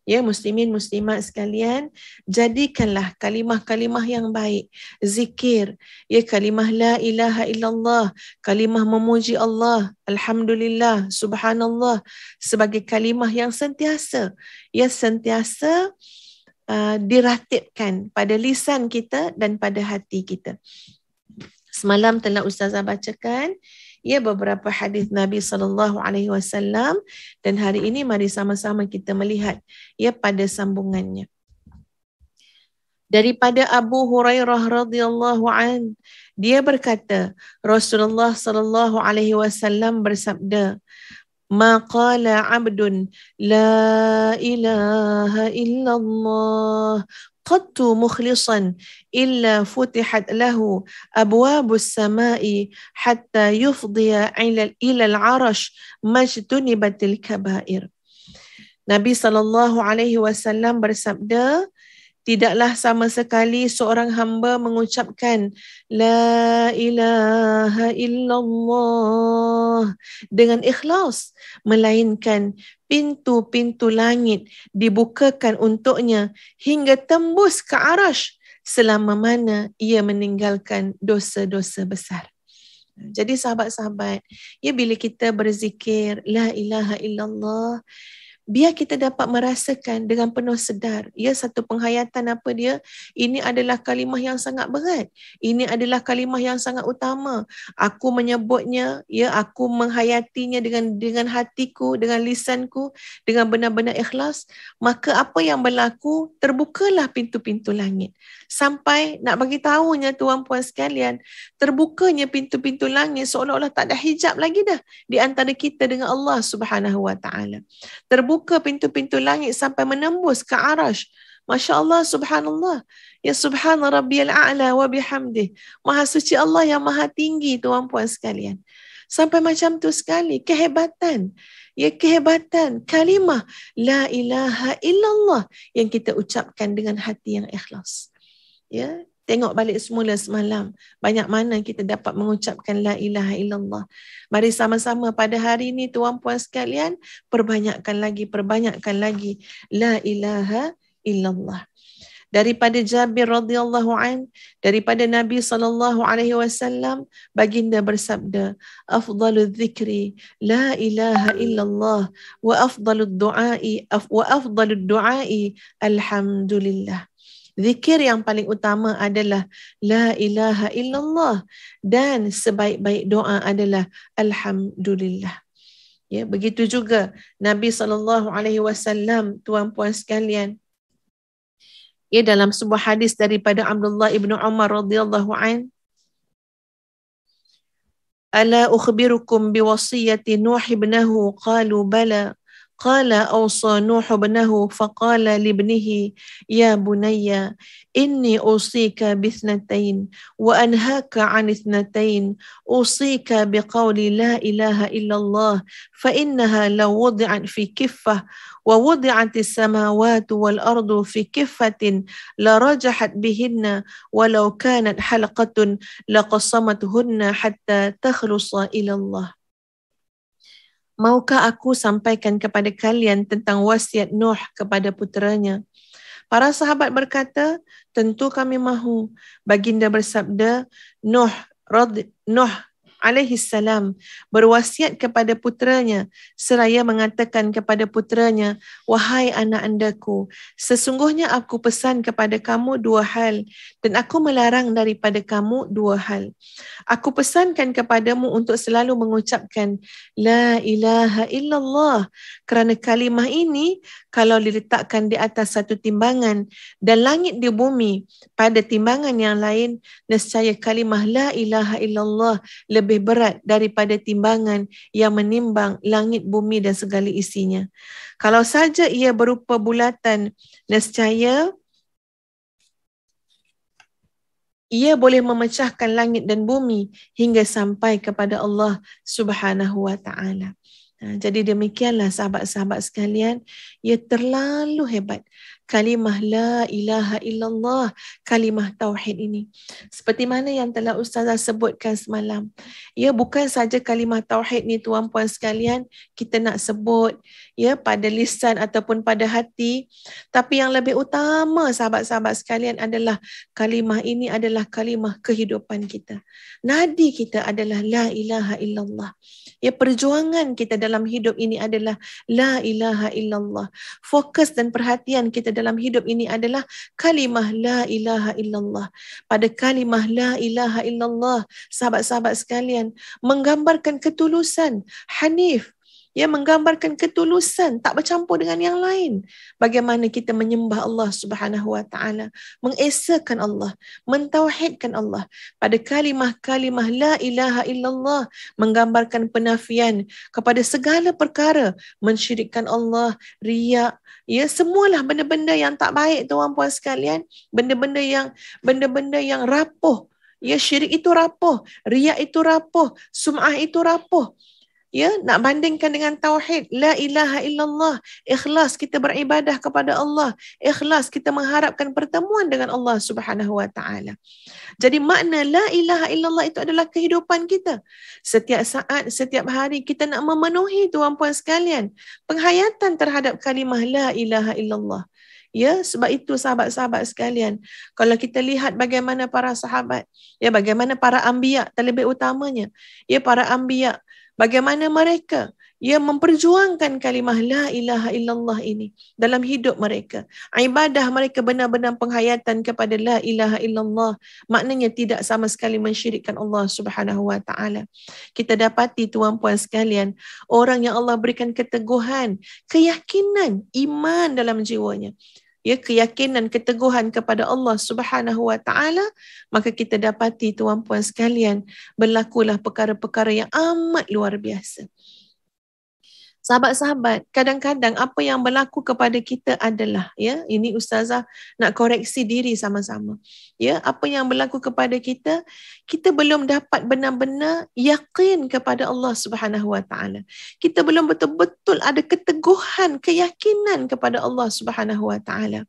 Ya, muslimin muslimat sekalian, jadikanlah kalimah-kalimah yang baik, zikir, ya, kalimah la ilaha illallah, kalimah memuji Allah, alhamdulillah, subhanallah, sebagai kalimah yang sentiasa diratibkan pada lisan kita dan pada hati kita. Semalam telah ustazah bacakan beberapa hadis Nabi SAW, dan hari ini mari sama-sama kita melihat pada sambungannya. Daripada Abu Hurairah radhiyallahu an, dia berkata, Rasulullah SAW bersabda, ma qala 'abdun la ilaha illallah qattu mukhlisan illa futihat lahu abwabus samai hatta yufdiya ila al-'arash majtunibatil kabair. Nabi SAW bersabda, tidaklah sama sekali seorang hamba mengucapkan la ilaha illallah dengan ikhlas, melainkan pintu-pintu langit dibukakan untuknya hingga tembus ke arash selama mana ia meninggalkan dosa-dosa besar. Jadi sahabat-sahabat, ya bila kita berzikir la ilaha illallah, biar kita dapat merasakan dengan penuh sedar, ya satu penghayatan apa dia, ini adalah kalimah yang sangat berat, ini adalah kalimah yang sangat utama. Aku menyebutnya, ya aku menghayatinya dengan hatiku, dengan lisanku, dengan benar-benar ikhlas, maka apa yang berlaku, terbukalah pintu-pintu langit. Sampai nak bagi tahunya tuan-puan sekalian, terbukanya pintu-pintu langit seolah-olah tak ada hijab lagi dah di antara kita dengan Allah Subhanahu wa taala. Terbuka pintu-pintu langit sampai menembus ke arash. Masya Allah, subhanallah. Ya subhana rabbiyal a'la wa bihamdih. Maha suci Allah yang maha tinggi, tuan-puan sekalian. Sampai macam tu sekali, kehebatan. Ya kehebatan kalimah la ilaha illallah yang kita ucapkan dengan hati yang ikhlas. Ya, tengok balik semula semalam, banyak mana kita dapat mengucapkan la ilaha illallah. Mari sama-sama pada hari ini tuan-puan sekalian, perbanyakkan lagi la ilaha illallah. Daripada Jabir radhiyallahu an, daripada Nabi SAW, baginda bersabda, afdalul dzikri la ilaha illallah wa afdalud du'ai alhamdulillah. Zikir yang paling utama adalah la ilaha illallah dan sebaik-baik doa adalah alhamdulillah. Ya, begitu juga Nabi SAW, tuan-puan sekalian. Ya, dalam sebuah hadis daripada Abdullah ibn Umar radhiyallahu an, ala ukhbirukum biwasiyati Nuh ibnahu qalu bala. قال أوصى نوح ابنه فقال لابنه يا بني إني أوصيك باثنتين وأنهاك عن اثنتين أوصيك بقول لا إله إلا الله فإنها لو وضعت في كفة ووضعت السماوات والأرض في كفة لرجحت بهن ولو كانت حلقة لقصمتهن حتى تخلص إلى الله. Maukah aku sampaikan kepada kalian tentang wasiat Nuh kepada puteranya? Para sahabat berkata, tentu kami mahu. Baginda bersabda, Nuh alaihi salam berwasiat kepada puteranya seraya mengatakan kepada puteranya, wahai anak andaku, sesungguhnya aku pesan kepada kamu dua hal dan aku melarang daripada kamu dua hal. Aku pesankan kepadamu untuk selalu mengucapkan la ilaha illallah, kerana kalimah ini kalau diletakkan di atas satu timbangan dan langit di bumi pada timbangan yang lain, nescaya kalimah la ilaha illallah lebih berat daripada timbangan yang menimbang langit, bumi dan segala isinya. Kalau saja ia berupa bulatan, nescaya ia boleh memecahkan langit dan bumi hingga sampai kepada Allah Subhanahu wa taala. Jadi demikianlah sahabat-sahabat sekalian, ia terlalu hebat kalimah la ilaha illallah, kalimah tauhid ini. Seperti mana yang telah Ustazah sebutkan semalam, ya bukan saja kalimah tauhid ni tuan-puan sekalian kita nak sebut ya pada lisan ataupun pada hati, tapi yang lebih utama sahabat-sahabat sekalian adalah kalimah ini adalah kalimah kehidupan kita. Nadi kita adalah la ilaha illallah. Ya, perjuangan kita dalam hidup ini adalah la ilaha illallah. Fokus dan perhatian kita dalam hidup ini adalah kalimah la ilaha illallah. Pada kalimah la ilaha illallah, sahabat-sahabat sekalian, menggambarkan ketulusan, hanif, ya, menggambarkan ketulusan, tak bercampur dengan yang lain. Bagaimana kita menyembah Allah Subhanahu wa taala, mengesakan Allah, mentauhidkan Allah. Pada kalimah-kalimah la ilaha illallah menggambarkan penafian kepada segala perkara, mensyirikkan Allah, riya, ya, semualah benda-benda yang tak baik tuan-puan sekalian, benda-benda yang rapuh. Ya, syirik itu rapuh, riya itu rapuh, sum'ah itu rapuh. Ya, nak bandingkan dengan tauhid, la ilaha illallah, ikhlas kita beribadah kepada Allah, ikhlas kita mengharapkan pertemuan dengan Allah Subhanahu wa taala. Jadi makna la ilaha illallah itu adalah kehidupan kita. Setiap saat, setiap hari kita nak memenuhi tuan-puan sekalian penghayatan terhadap kalimah la ilaha illallah. Ya, sebab itu sahabat-sahabat sekalian, kalau kita lihat bagaimana para sahabat, ya bagaimana para anbiya terlebih utamanya, ya para anbiya, bagaimana mereka ya memperjuangkan kalimah la ilaha illallah ini dalam hidup mereka. Ibadah mereka benar-benar penghayatan kepada la ilaha illallah, maknanya tidak sama sekali mensyirikkan Allah Subhanahu wa taala. Kita dapati tuan-puan sekalian, orang yang Allah berikan keteguhan, keyakinan, iman dalam jiwanya, ya keyakinan, keteguhan kepada Allah Subhanahu wa taala, maka kita dapati tuan-puan sekalian, berlakulah perkara-perkara yang amat luar biasa. Sahabat-sahabat, kadang-kadang apa yang berlaku kepada kita adalah, ya, ini ustazah nak koreksi diri sama-sama. Ya, apa yang berlaku kepada kita, kita belum dapat benar-benar yakin kepada Allah Subhanahu wa taala. Kita belum betul-betul ada keteguhan, keyakinan kepada Allah Subhanahu wa taala.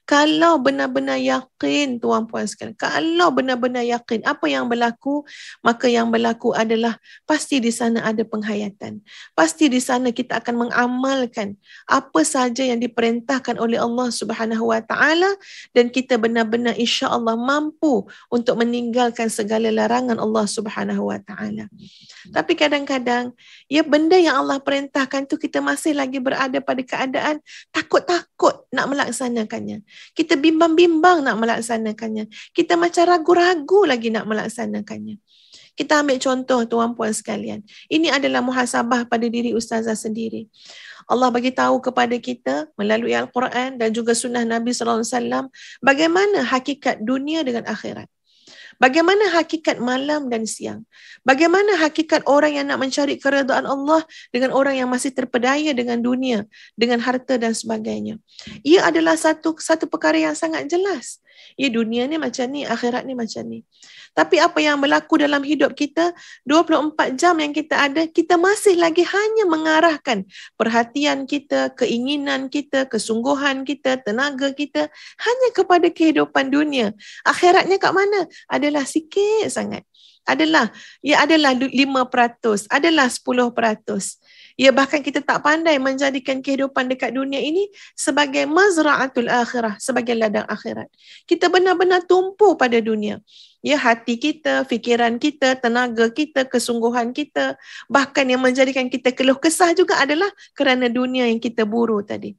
Kalau benar-benar yakin tuan-puan sekalian, kalau benar-benar yakin apa yang berlaku, maka yang berlaku adalah pasti di sana ada penghayatan. Pasti di sana kita akan mengamalkan apa sahaja yang diperintahkan oleh Allah Subhanahu wa taala, dan kita benar-benar insya-Allah mampu untuk meninggalkan segala larangan Allah Subhanahu wa taala. Tapi kadang-kadang ya benda yang Allah perintahkan tu kita masih lagi berada pada keadaan takut-takut nak melaksanakannya. Kita bimbang-bimbang nak melaksanakannya. Kita macam ragu-ragu lagi nak melaksanakannya. Kita ambil contoh tuan-puan sekalian. Ini adalah muhasabah pada diri ustazah sendiri. Allah bagi tahu kepada kita melalui Al-Quran dan juga sunnah Nabi SAW bagaimana hakikat dunia dengan akhirat. Bagaimana hakikat malam dan siang. Bagaimana hakikat orang yang nak mencari keredaan Allah dengan orang yang masih terpedaya dengan dunia, dengan harta dan sebagainya. Ia adalah satu perkara yang sangat jelas. Ya, dunia ni macam ni, akhirat ni macam ni. Tapi apa yang berlaku dalam hidup kita, 24 jam yang kita ada, kita masih lagi hanya mengarahkan perhatian kita, keinginan kita, kesungguhan kita, tenaga kita hanya kepada kehidupan dunia. Akhiratnya kat mana? Adalah sikit sangat. Adalah 5%, adalah 10%. Ya, bahkan kita tak pandai menjadikan kehidupan dekat dunia ini sebagai mazra'atul akhirah, sebagai ladang akhirat. Kita benar-benar tumpu pada dunia. Ya, hati kita, fikiran kita, tenaga kita, kesungguhan kita, bahkan yang menjadikan kita keluh kesah juga adalah kerana dunia yang kita buru tadi.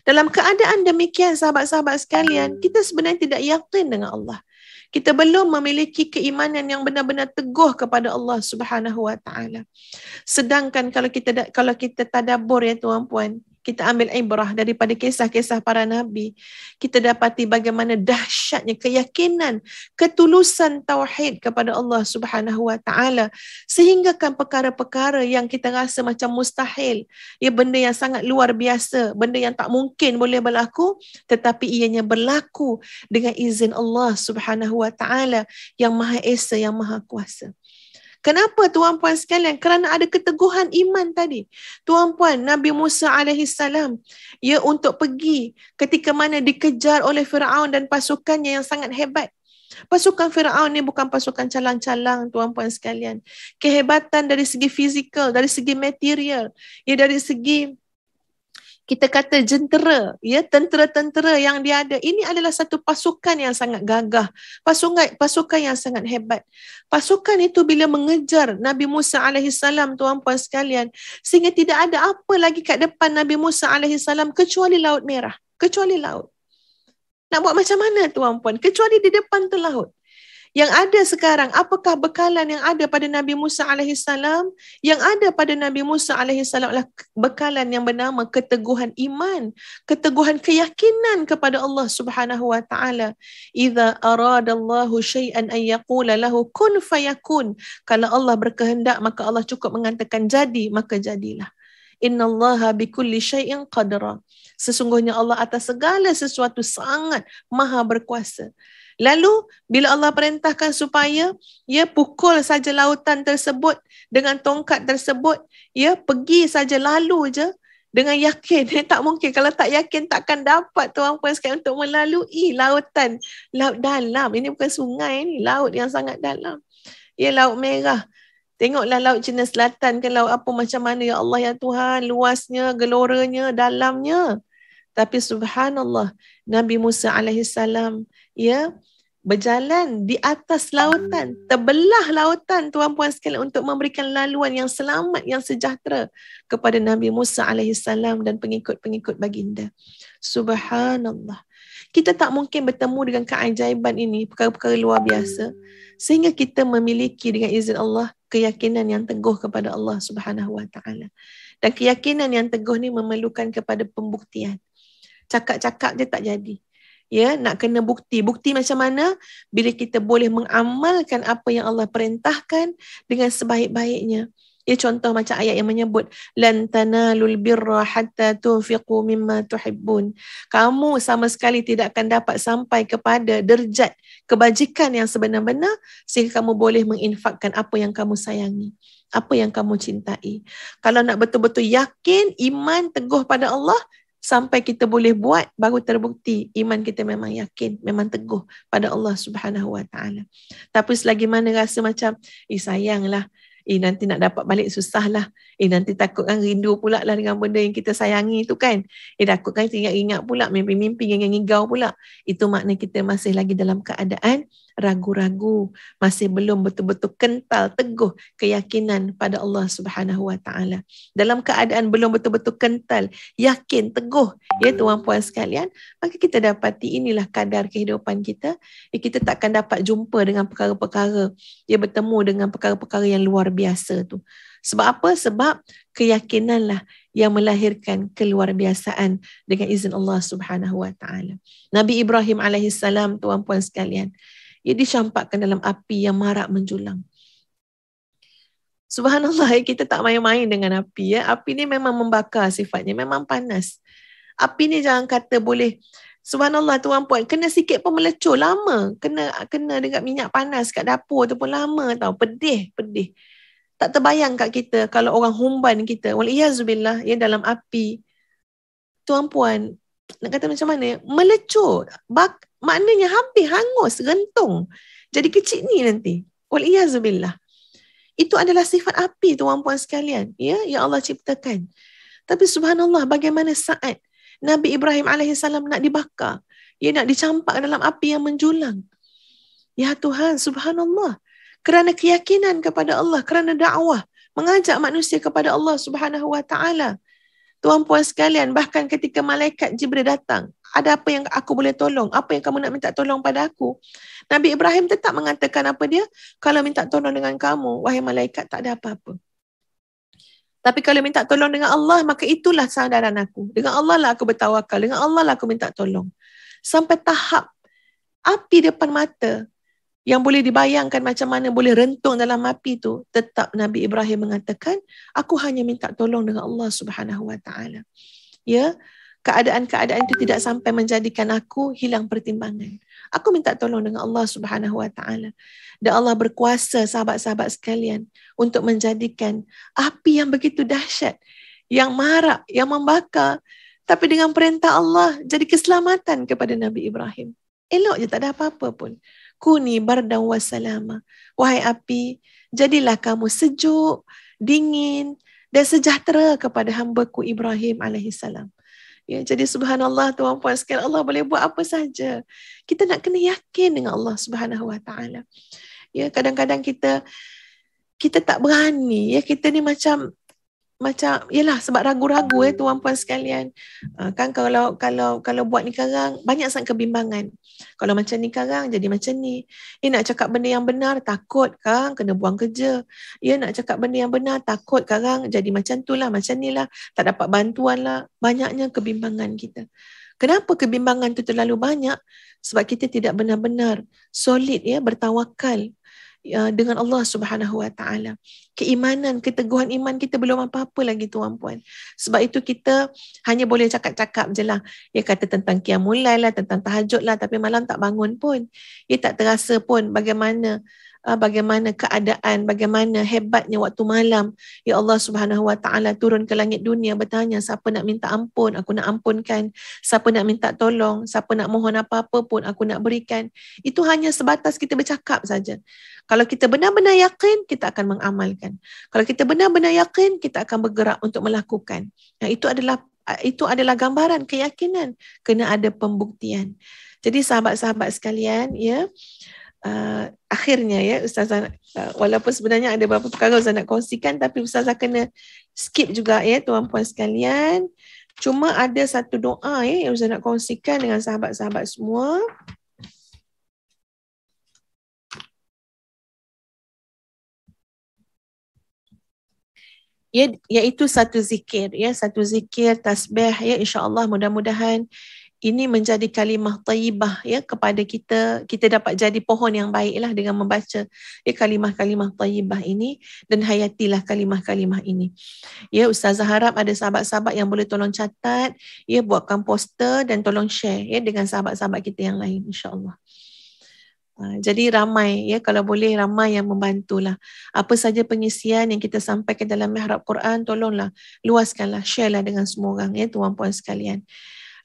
Dalam keadaan demikian, sahabat-sahabat sekalian, kita sebenarnya tidak yakin dengan Allah. Kita belum memiliki keimanan yang benar-benar teguh kepada Allah Subhanahu wa taala. Sedangkan kalau kita tadabbur ya tuan-puan, kita ambil ibrah daripada kisah-kisah para nabi, kita dapati bagaimana dahsyatnya keyakinan, ketulusan tauhid kepada Allah Subhanahu wa taala, sehinggakan perkara-perkara yang kita rasa macam mustahil, ya benda yang sangat luar biasa, benda yang tak mungkin boleh berlaku, tetapi ianya berlaku dengan izin Allah Subhanahu wa taala yang Maha Esa, yang Maha Kuasa. Kenapa tuan-puan sekalian? Kerana ada keteguhan iman tadi. Tuan-puan, Nabi Musa alaihissalam, ya untuk pergi ketika mana dikejar oleh Firaun dan pasukannya yang sangat hebat. Pasukan Firaun ni bukan pasukan calang-calang tuan-puan sekalian. Kehebatan dari segi fizikal, dari segi material, ya dari segi kita kata jentera, ya tentera-tentera yang dia ada. Ini adalah satu pasukan yang sangat gagah, pasukan yang sangat hebat. Pasukan itu bila mengejar Nabi Musa alaihissalam tuan-puan sekalian, sehingga tidak ada apa lagi kat depan Nabi Musa alaihissalam kecuali Laut Merah, kecuali laut. Nak buat macam mana tuan-puan? Kecuali di depan tu laut. Yang ada sekarang, apakah bekalan yang ada pada Nabi Musa alaihissalam? Yang ada pada Nabi Musa alaihissalam adalah bekalan yang bernama keteguhan iman, keteguhan keyakinan kepada Allah Subhanahu wa taala. Idza aradallahu syai'an an yaqula lahu kun fayakun. Kalau Allah berkehendak, maka Allah cukup mengatakan jadi, maka jadilah. Innallaha bikulli syai'in qadra. Sesungguhnya Allah atas segala sesuatu sangat maha berkuasa. Lalu bila Allah perintahkan supaya ya pukul saja lautan tersebut dengan tongkat tersebut, ya pergi saja, lalu je dengan yakin. Tak mungkin, kalau tak yakin takkan dapat tuan-puan sekalian untuk melalui lautan, laut dalam. Ini bukan sungai ni, laut yang sangat dalam. Ya, Laut Merah. Tengoklah Laut Cina Selatan ke laut apa macam mana, ya Allah ya Tuhan, luasnya, geloranya, dalamnya. Tapi subhanallah, Nabi Musa alaihissalam berjalan di atas lautan, terbelah lautan tuan-puan sekalian untuk memberikan laluan yang selamat, yang sejahtera kepada Nabi Musa alaihissalam dan pengikut-pengikut baginda. Subhanallah. Kita tak mungkin bertemu dengan keajaiban ini, perkara-perkara luar biasa, sehingga kita memiliki dengan izin Allah keyakinan yang teguh kepada Allah Subhanahu wa taala. Dan keyakinan yang teguh ni memerlukan kepada pembuktian. Cakap-cakap je tak jadi. Ya, nak kena bukti. Bukti macam mana? Bila kita boleh mengamalkan apa yang Allah perintahkan dengan sebaik-baiknya. Ya, contoh macam ayat yang menyebut lan tanalul birra hatta tunfiqu mimma tuhibbun. Kamu sama sekali tidak akan dapat sampai kepada derajat kebajikan yang sebenar-benar sehingga kamu boleh menginfakkan apa yang kamu sayangi, apa yang kamu cintai. Kalau nak betul-betul yakin, iman teguh pada Allah, sampai kita boleh buat, baru terbukti iman kita memang yakin, memang teguh pada Allah Subhanahu wa taala. Tapi selagi mana rasa macam, sayanglah, nanti nak dapat balik susah lah, nanti takut kan rindu pula lah dengan benda yang kita sayangi tu kan, takut kan ingat-ingat pula, mimpi-mimpi yang ngigau pula. Itu makna kita masih lagi dalam keadaan ragu-ragu, masih belum betul-betul kental, teguh keyakinan pada Allah Subhanahu wa taala. Dalam keadaan belum betul-betul kental, yakin, teguh, ya tuan-puan sekalian, maka kita dapati inilah kadar kehidupan kita. Kita takkan dapat jumpa dengan perkara-perkara, bertemu dengan perkara-perkara yang luar biasa tu. Sebab apa? Sebab keyakinanlah yang melahirkan keluar biasaan dengan izin Allah Subhanahu wa taala. Nabi Ibrahim alaihissalam, tuan-puan sekalian, ia dicampakkan dalam api yang marak menjulang. Subhanallah, kita tak main-main dengan api. Api ni memang membakar sifatnya, memang panas. Api ni jangan kata boleh, subhanallah tuan-puan, kena sikit pun melecur, lama. Kena dekat minyak panas kat dapur tu pun lama tau, pedih. Tak terbayang kat kita kalau orang humban kita, waliyazubillah, dalam api. Tuan-puan, nak kata macam mana? Melecur. Maknanya habis, hangus, rentung. Jadi kecil ni nanti. Waliyazubillah. Itu adalah sifat api, tuan-puan sekalian. Ya Allah ciptakan. Tapi subhanallah, bagaimana saat Nabi Ibrahim AS nak dibakar. Nak dicampak dalam api yang menjulang. Ya Tuhan, subhanallah. Kerana keyakinan kepada Allah, kerana dakwah, mengajak manusia kepada Allah Subhanahu wa taala. Tuan-puan sekalian, bahkan ketika malaikat Jibril datang, ada apa yang aku boleh tolong? Apa yang kamu nak minta tolong pada aku? Nabi Ibrahim tetap mengatakan apa dia? Kalau minta tolong dengan kamu, wahai malaikat, tak ada apa-apa. Tapi kalau minta tolong dengan Allah, maka itulah sandaran aku. Dengan Allah lah aku bertawakal. Dengan Allah lah aku minta tolong. Sampai tahap api depan mata, yang boleh dibayangkan macam mana boleh rentung dalam api tu, tetap Nabi Ibrahim mengatakan, aku hanya minta tolong dengan Allah Subhanahu wa taala. Ya, keadaan-keadaan itu tidak sampai menjadikan aku hilang pertimbangan. Aku minta tolong dengan Allah Subhanahu wa taala. Dan Allah berkuasa, sahabat-sahabat sekalian, untuk menjadikan api yang begitu dahsyat, yang marak, yang membakar, tapi dengan perintah Allah jadi keselamatan kepada Nabi Ibrahim. Elok je, tak ada apa-apa pun. Kuni bardan wa salama. Wahai api, jadilah kamu sejuk, dingin dan sejahtera kepada hamba-Ku Ibrahim alaihissalam. Ya, jadi subhanallah tuan-puan sekalian, Allah boleh buat apa saja. Kita nak kena yakin dengan Allah Subhanahu wa taala. Ya, kadang-kadang kita tak berani. Ya, kita ni macam yalah, sebab ragu-ragu tuan-puan sekalian. Kan kalau buat ni karang, banyak sangat kebimbangan. Kalau macam ni karang, jadi macam ni. Nak cakap benda yang benar, takut karang kena buang kerja. Nak cakap benda yang benar, takut karang jadi macam tu lah, macam ni lah. Tak dapat bantuan lah. Banyaknya kebimbangan kita. Kenapa kebimbangan tu terlalu banyak? Sebab kita tidak benar-benar solid, bertawakal dengan Allah Subhanahu wa taala. Keimanan, keteguhan iman kita belum apa-apa lagi tuan-puan. Sebab itu kita hanya boleh cakap-cakap je lah. Kata tentang qiyamul lail lah, tentang tahajud lah, tapi malam tak bangun pun. Tak terasa pun bagaimana keadaan, bagaimana hebatnya waktu malam. Ya Allah Subhanahu wa taala turun ke langit dunia bertanya, siapa nak minta ampun, aku nak ampunkan. Siapa nak minta tolong, siapa nak mohon apa-apa pun, aku nak berikan. Itu hanya sebatas kita bercakap saja. Kalau kita benar-benar yakin, kita akan mengamalkan. Kalau kita benar-benar yakin, kita akan bergerak untuk melakukan. Itu adalah itu adalah gambaran keyakinan, kena ada pembuktian. Jadi sahabat-sahabat sekalian, ya, akhirnya ya Ustazah, walaupun sebenarnya ada beberapa perkara Ustazah nak kongsikan, tapi Ustazah kena skip juga ya tuan-puan sekalian. Cuma ada satu doa ya yang Ustazah nak kongsikan dengan sahabat-sahabat semua. Ya, iaitu satu zikir ya, satu zikir tasbih ya, insya-Allah mudah-mudahan ini menjadi kalimah thayyibah ya kepada kita dapat jadi pohon yang baiklah dengan membaca ya kalimah-kalimah thayyibah ini, dan hayatilah kalimah-kalimah ini. Ya, Ustazah harap ada sahabat-sahabat yang boleh tolong catat ya, buatkan poster dan tolong share ya dengan sahabat-sahabat kita yang lain, insya-Allah. Jadi ramai ya, kalau boleh ramai yang membantulah. Apa saja pengisian yang kita sampaikan dalam mihrab Quran, tolonglah luaskanlah, sharelah dengan semua orang ya tuan-puan sekalian.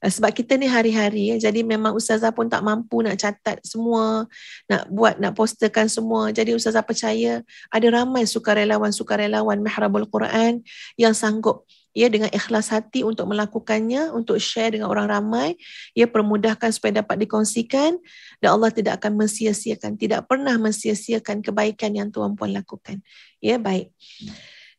Sebab kita ni hari-hari ya, jadi memang Ustazah pun tak mampu nak catat semua, nak posterkan semua. Jadi Ustazah percaya ada ramai sukarelawan mihrabul Quran yang sanggup ya dengan ikhlas hati untuk melakukannya, untuk share dengan orang ramai, ya permudahkan supaya dapat dikongsikan, dan Allah tidak akan mensia-siakan, tidak pernah mensia-siakan kebaikan yang tuan-puan lakukan. Ya, baik.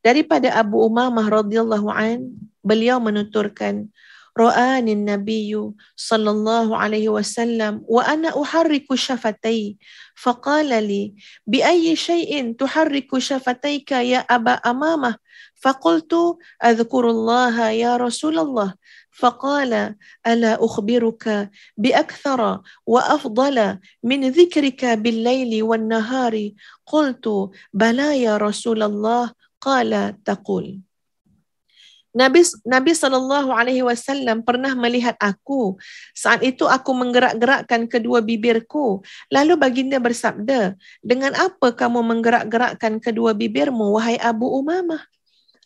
Daripada Abu Umamah radhiyallahu an, beliau menuturkan, ra'ani an-nabiyyu sallallahu alaihi wasallam wa ana uharriku syafatai faqala li bi ayyi shay'in tuharriku syafataika ya Aba Amamah faqultu adhkurullaha ya Rasulullah faqala ala ukhbiruka bi akthara wa afdala min dhikrika bil laili wan nahari qultu bala ya Rasulullah qala taqul. Nabi SAW pernah melihat aku. Saat itu aku menggerak-gerakkan kedua bibirku. Lalu baginda bersabda, dengan apa kamu menggerak-gerakkan kedua bibirmu, wahai Abu Umamah?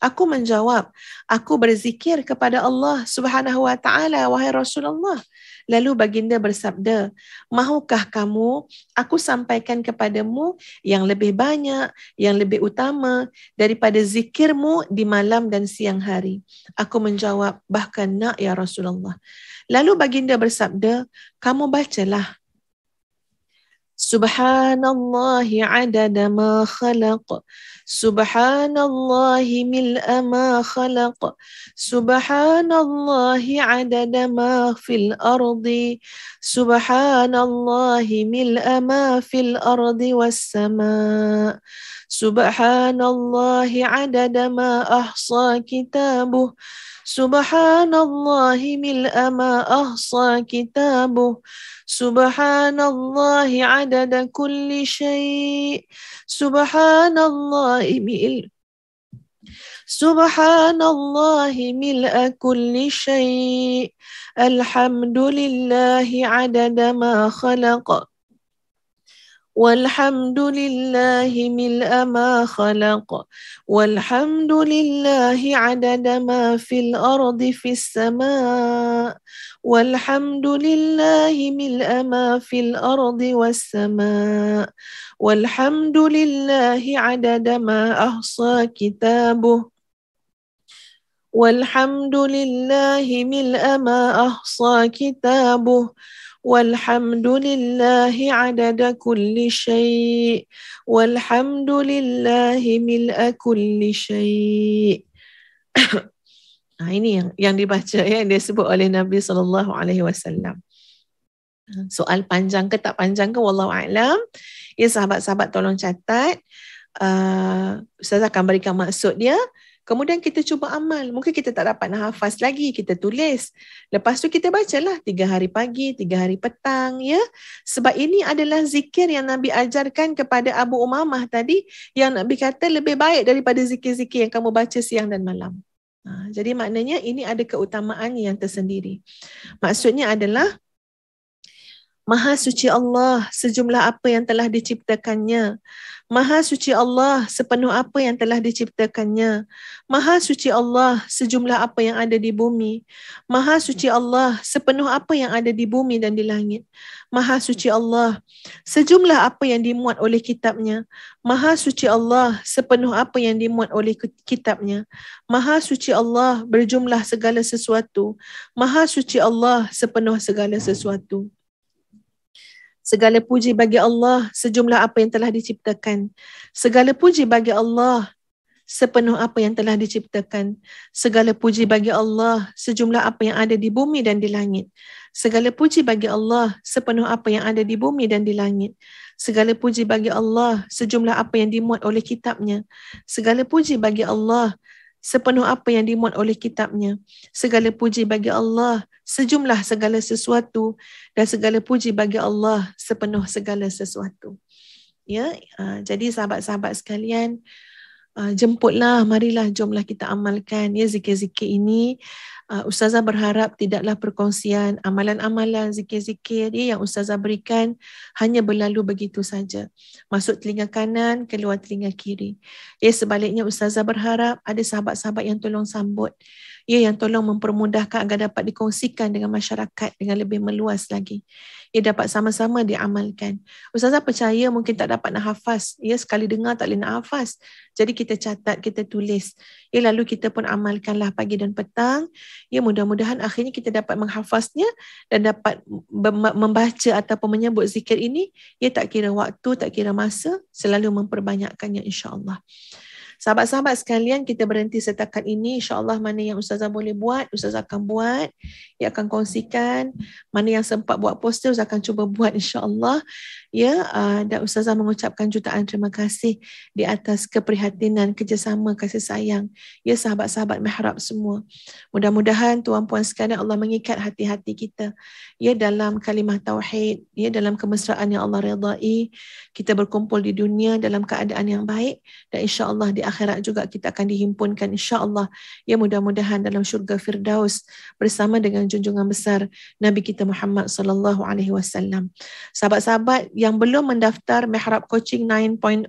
Aku menjawab, aku berzikir kepada Allah Subhanahu wa taala, wahai Rasulullah. Lalu baginda bersabda, mahukah kamu aku sampaikan kepadamu yang lebih banyak, yang lebih utama daripada zikirmu di malam dan siang hari? Aku menjawab, bahkan nak ya Rasulullah. Lalu baginda bersabda, kamu bacalah, Subhanallahi adada ma khalaq, Subhanallahi mil'a ma khalaq, Subhanallahi adada ma fil ardi, Subhanallahi mil'a ma fil ardi was sama', Subhanallahi adada ma ahsa kitabuh, Subhanallahi mil'a ma ahsa kitabuh, Subhanallahi adada kulli syai', Subhanallahi mil'a kulli syai', Alhamdulillahi adada ma khalaq, Walhamdulillahi mil'a ma khalaq, Walhamdulillahi adada ma fil ardi fis sama', Walhamdulillahi mil'a ma fil ardi was sama', Walhamdulillahi adada ma ahsa kitabuh, Walhamdulillahi mil'a ma ahsa kitabuh, Walhamdulillahi adada kulli syai', Walhamdulillahi mil'a kulli syai'. Ini yang dibaca ya, yang disebut oleh Nabi SAW. Soal panjang ke tak panjang ke, wallahu a'lam. Ya, sahabat-sahabat tolong catat. Ustazah akan berikan maksud dia. Kemudian kita cuba amal. Mungkin kita tak dapat nak hafaz lagi, kita tulis. Lepas tu kita bacalah 3 hari pagi, 3 hari petang, ya. Sebab ini adalah zikir yang Nabi ajarkan kepada Abu Umamah tadi, yang Nabi kata lebih baik daripada zikir-zikir yang kamu baca siang dan malam. Jadi maknanya ini ada keutamaan yang tersendiri. Maksudnya adalah Maha suci Allah sejumlah apa yang telah diciptakannya. Maha suci Allah sepenuh apa yang telah diciptakannya. Maha suci Allah sejumlah apa yang ada di bumi. Maha suci Allah sepenuh apa yang ada di bumi dan di langit. Maha suci Allah sejumlah apa yang dimuat oleh kitabnya. Maha suci Allah sepenuh apa yang dimuat oleh kitabnya. Maha suci Allah berjumlah segala sesuatu. Maha suci Allah sepenuh segala sesuatu. Segala puji bagi Allah sejumlah apa yang telah diciptakan. Segala puji bagi Allah sepenuh apa yang telah diciptakan. Segala puji bagi Allah sejumlah apa yang ada di bumi dan di langit. Segala puji bagi Allah sepenuh apa yang ada di bumi dan di langit. Segala puji bagi Allah sejumlah apa yang dimuat oleh kitabnya. Segala puji bagi Allah sepenuh apa yang dimuat oleh kitabnya. Segala puji bagi Allah sejumlah segala sesuatu, dan segala puji bagi Allah sepenuh segala sesuatu. Ya, jadi sahabat-sahabat sekalian, jemputlah, marilah, jomlah kita amalkan ya zikir-zikir ini. Ustazah berharap tidaklah perkongsian amalan-amalan zikir-zikir yang Ustazah berikan hanya berlalu begitu saja, masuk telinga kanan, keluar telinga kiri. Sebaliknya Ustazah berharap ada sahabat-sahabat yang tolong sambut, yang tolong mempermudahkan agar dapat dikongsikan dengan masyarakat dengan lebih meluas lagi. Dapat sama-sama diamalkan. Ustazah percaya mungkin tak dapat nak hafaz. Sekali dengar tak boleh nak hafaz. Jadi kita catat, kita tulis. Lalu kita pun amalkanlah pagi dan petang. Mudah-mudahan akhirnya kita dapat menghafaznya dan dapat membaca ataupun menyebut zikir ini. Tak kira waktu, tak kira masa, selalu memperbanyakkannya insya-Allah. Sahabat-sahabat sekalian, kita berhenti setakat ini. InsyaAllah mana yang Ustazah boleh buat, Ustazah akan buat. Ia akan kongsikan. Mana yang sempat buat poster, Ustazah akan cuba buat insyaAllah. Dan Ustazah mengucapkan jutaan terima kasih di atas keprihatinan, kerjasama, kasih sayang. Sahabat-sahabat mihrab semua. Mudah-mudahan Tuan Puan sekalian Allah mengikat hati-hati kita. Dalam kalimah tauhid, dalam kemesraan yang Allah redai. Kita berkumpul di dunia dalam keadaan yang baik. Dan insyaAllah di akhirat juga kita akan dihimpunkan insya-Allah mudah-mudahan dalam syurga Firdaus bersama dengan junjungan besar Nabi kita Muhammad sallallahu alaihi wasallam. Sahabat-sahabat yang belum mendaftar Mihrab Coaching 9.0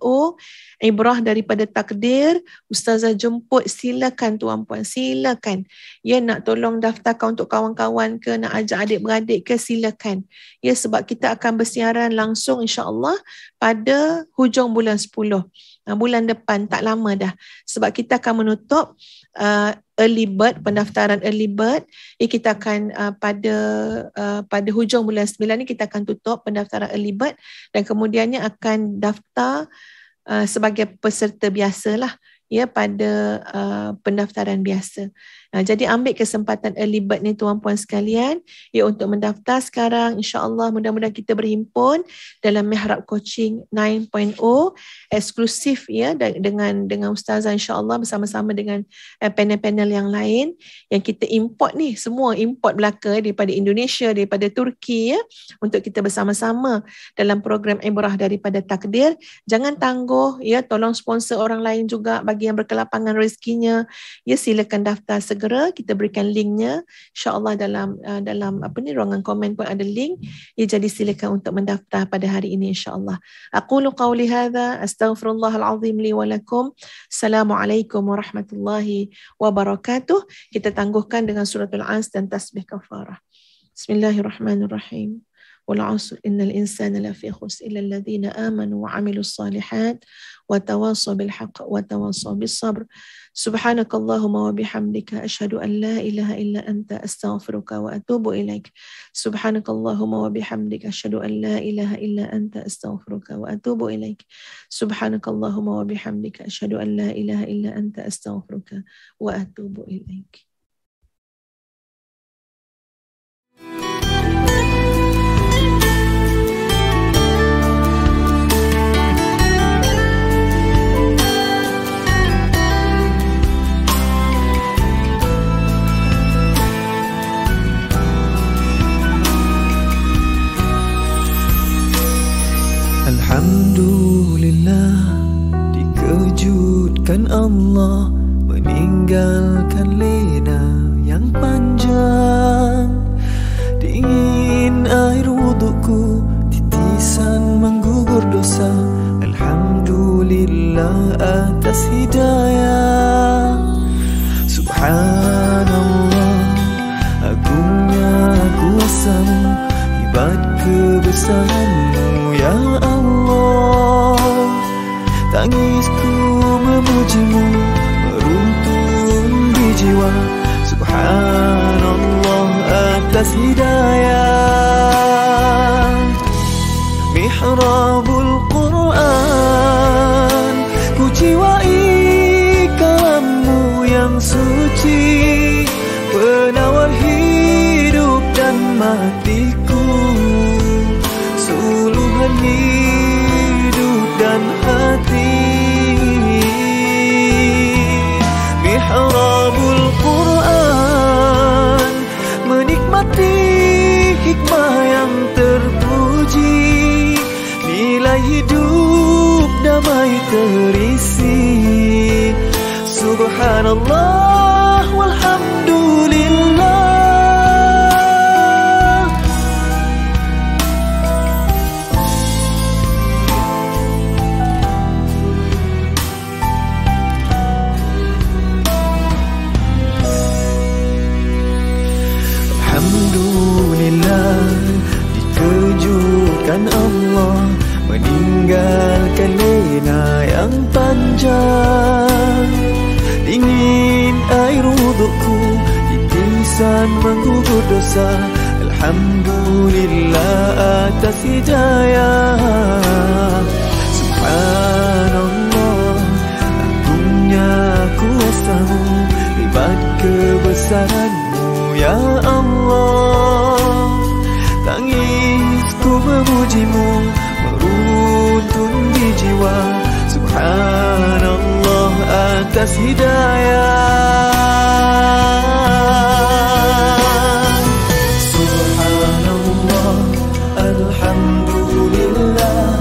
Ibrah daripada takdir, Ustazah jemput, silakan tuan puan, silakan. Nak tolong daftarkan untuk kawan-kawan ke, nak ajak adik-beradik ke, silakan. Sebab kita akan bersiaran langsung insya-Allah pada hujung bulan 10. Bulan depan, tak lama dah. Sebab kita akan menutup early bird, pendaftaran early bird. Kita akan pada hujung bulan 9 ni kita akan tutup pendaftaran early bird dan kemudiannya akan daftar sebagai peserta biasalah pada pendaftaran biasa. Jadi ambil kesempatan early bird ni tuan puan sekalian untuk mendaftar sekarang. InsyaAllah mudah-mudahan kita berhimpun dalam Mihrab Coaching 9.0 eksklusif dengan Ustazah insyaAllah bersama-sama dengan panel-panel yang lain yang kita import ni, semua import belaka daripada Indonesia, daripada Turki untuk kita bersama-sama dalam program Ibrah daripada takdir. Jangan tangguh tolong sponsor orang lain juga bagi yang berkelapangan rezekinya. Silakan daftar segera, kita berikan linknya insya-Allah dalam ruangan komen pun ada link. Jadi silakan untuk mendaftar pada hari ini insya-Allah. Aqulu qawli hadza astaghfirullahal azim li wa lakum. Assalamualaikum warahmatullahi wabarakatuh. Kita tangguhkan dengan suratul Ans dan tasbih kafarah. Bismillahirrahmanirrahim. Wal 'asr innal insana lafi khusr illa alladhina amanu wa 'amilus salihat wa tawassaw bil haqq wa tawassaw bis sabr. Subhanakallahumma wa bihamdika asyhadu an la ilaha illa anta astaghfiruka wa atubu ilaik. Subhanakallahumma wa bihamdika asyhadu an la ilaha illa anta astaghfiruka wa atubu ilaik. Subhanakallahumma wa bihamdika asyhadu an la ilaha illa anta astaghfiruka wa atubu ilaik. Alhamdulillah, dikejutkan Allah meninggalkan lena yang panjang Dingin air wuduku, titisan menggugur dosa. Alhamdulillah atas hidayah. Subhanallah, agungnya kuasa-Mu, hebat kebesaran-Mu ya Allah. Tangisku memuji-Mu, meruntun di jiwa. Subhanallah atas hidayah. Mihrabul Quran, ku jiwai kalam-Mu yang suci, penawar hidup dan matiku, suluhan hidup dan hati. Mihrabul Quran, menikmati hikmah yang terpuji, nilai hidup damai terisi. Subhanallah walhamdulillah. Alhamdulillah, dikejutkan Allah, meninggalkan lena yang panjang. Dingin air wuduku, titisan menggugur dosa. Alhamdulillah atas hidayah. Subhanallah, agungnya kuasa-Mu, hebat kebesaran-Mu ya Allah. Tangisku memuji-Mu, meruntun di jiwa. Subhanallah atas hidayah. Subhanallah, alhamdulillah.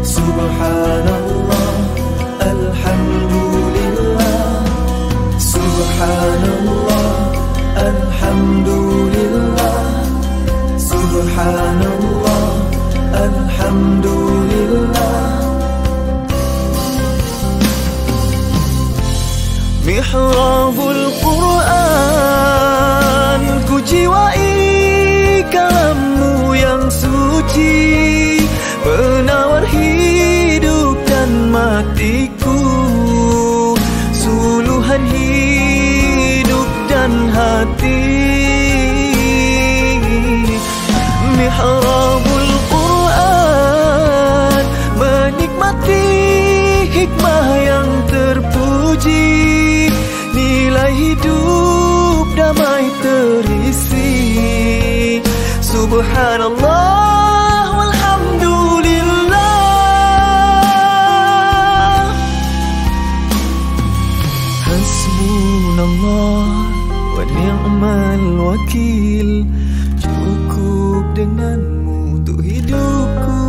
Subhanallah, alhamdulillah. Subhanallah, alhamdulillah. Subhanallah, alhamdulillah. Mihrabul Quran, ku jiwai kalam-Mu yang suci, penawar hidup dan matiku, suluhan hidup dan hati. Mihrabul Quran, menikmati hikmah yang terpuji, nilai hidup damai terisi. Subhanallah walhamdulillah. Hasbunallah wa ni'mal wakil, cukup dengan-Mu untuk hidupku.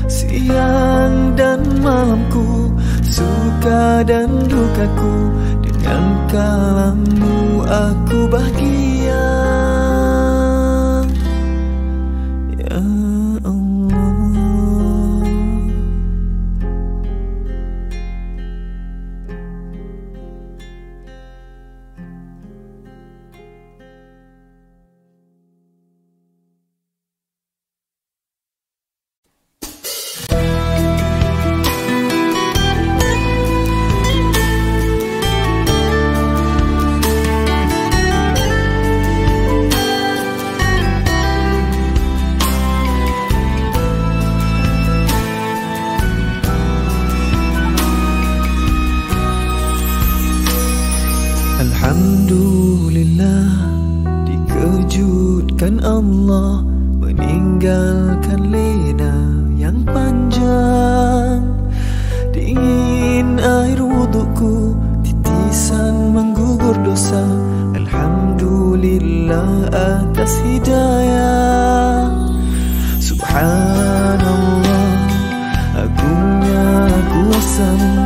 Siang dan malamku, suka dan dukaku, dengan kalam-Mu aku bahagia. Ya Allah. Alhamdulillah, dikejutkan Allah, meninggalkan lena yang panjang. Dingin air wuduku, titisan menggugur dosa. Alhamdulillah atas hidayah. Subhanallah, agungnya kuasa-Mu,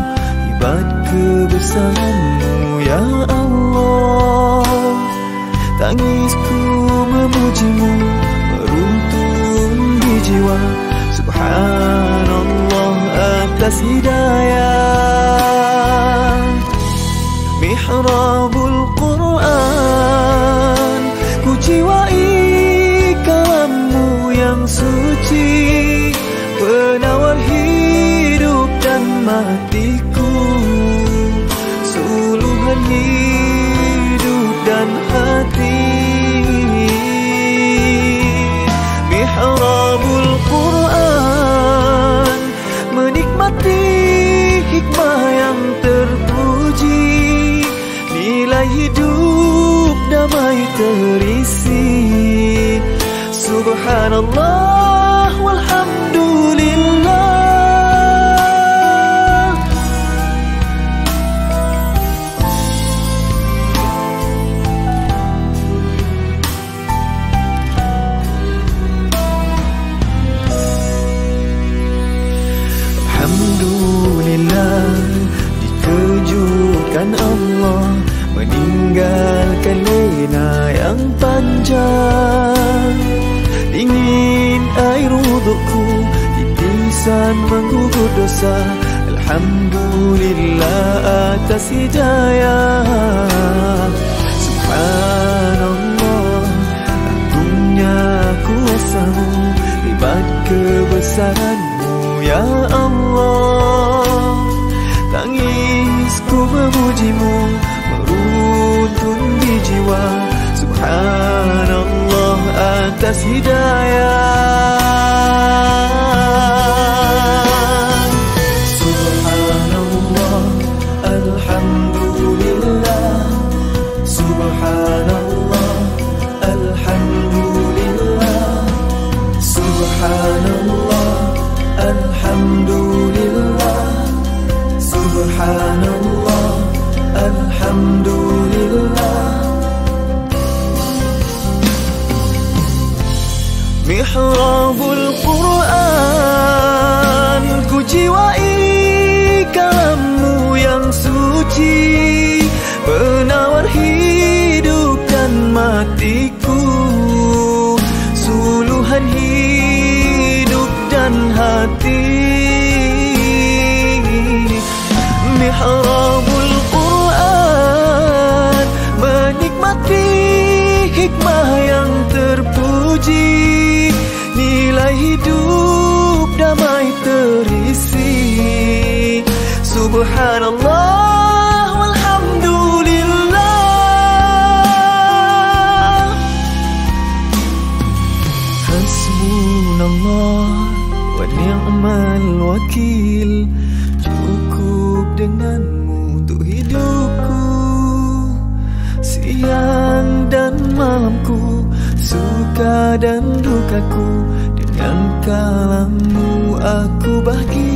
hebat kebesaran-Mu ya Allah. Tangisku memujimu meruntun di jiwa. Subhanallah atas hidayah. Mihrabul Quran, ku jiwai kalammu yang suci, penawar hidup dan matiku, suluhan hidup dan hati. Mihrabul Quran, menikmati hikmah yang terpuji, nilai hidup damai terisi. Subhanallah walhamdulillah. Alhamdulillah, dikejutkan Allah meninggalkan lena yang panjang. Dingin air wudukku, titisan menggugur dosa. Alhamdulillah atas hidayah. Subhanallah, agungnya kuasamu, hebat kebesaranmu ya Allah. Tangisku memujimu meruntun di jiwa. Subhanallah atas hidayah. Subhanallah, alhamdulillah. Subhanallah, alhamdulillah. Subhanallah, alhamdulillah. Subhanallah, alhamdulillah. Mihrabul Quran, ku jiwai kalammu yang suci, penawar hidup dan matiku, suluhan hidup dan hati. Mihrabul Quran, menikmati hikmah yang terpuji, nilai hidup damai terisi. Subhanallah walhamdulillah. Hasbunallah wa ni'mal wakil, cukup denganmu untuk hidupku, siang dan malamku, suka dan dukaku, dengan kalammu aku bahagia.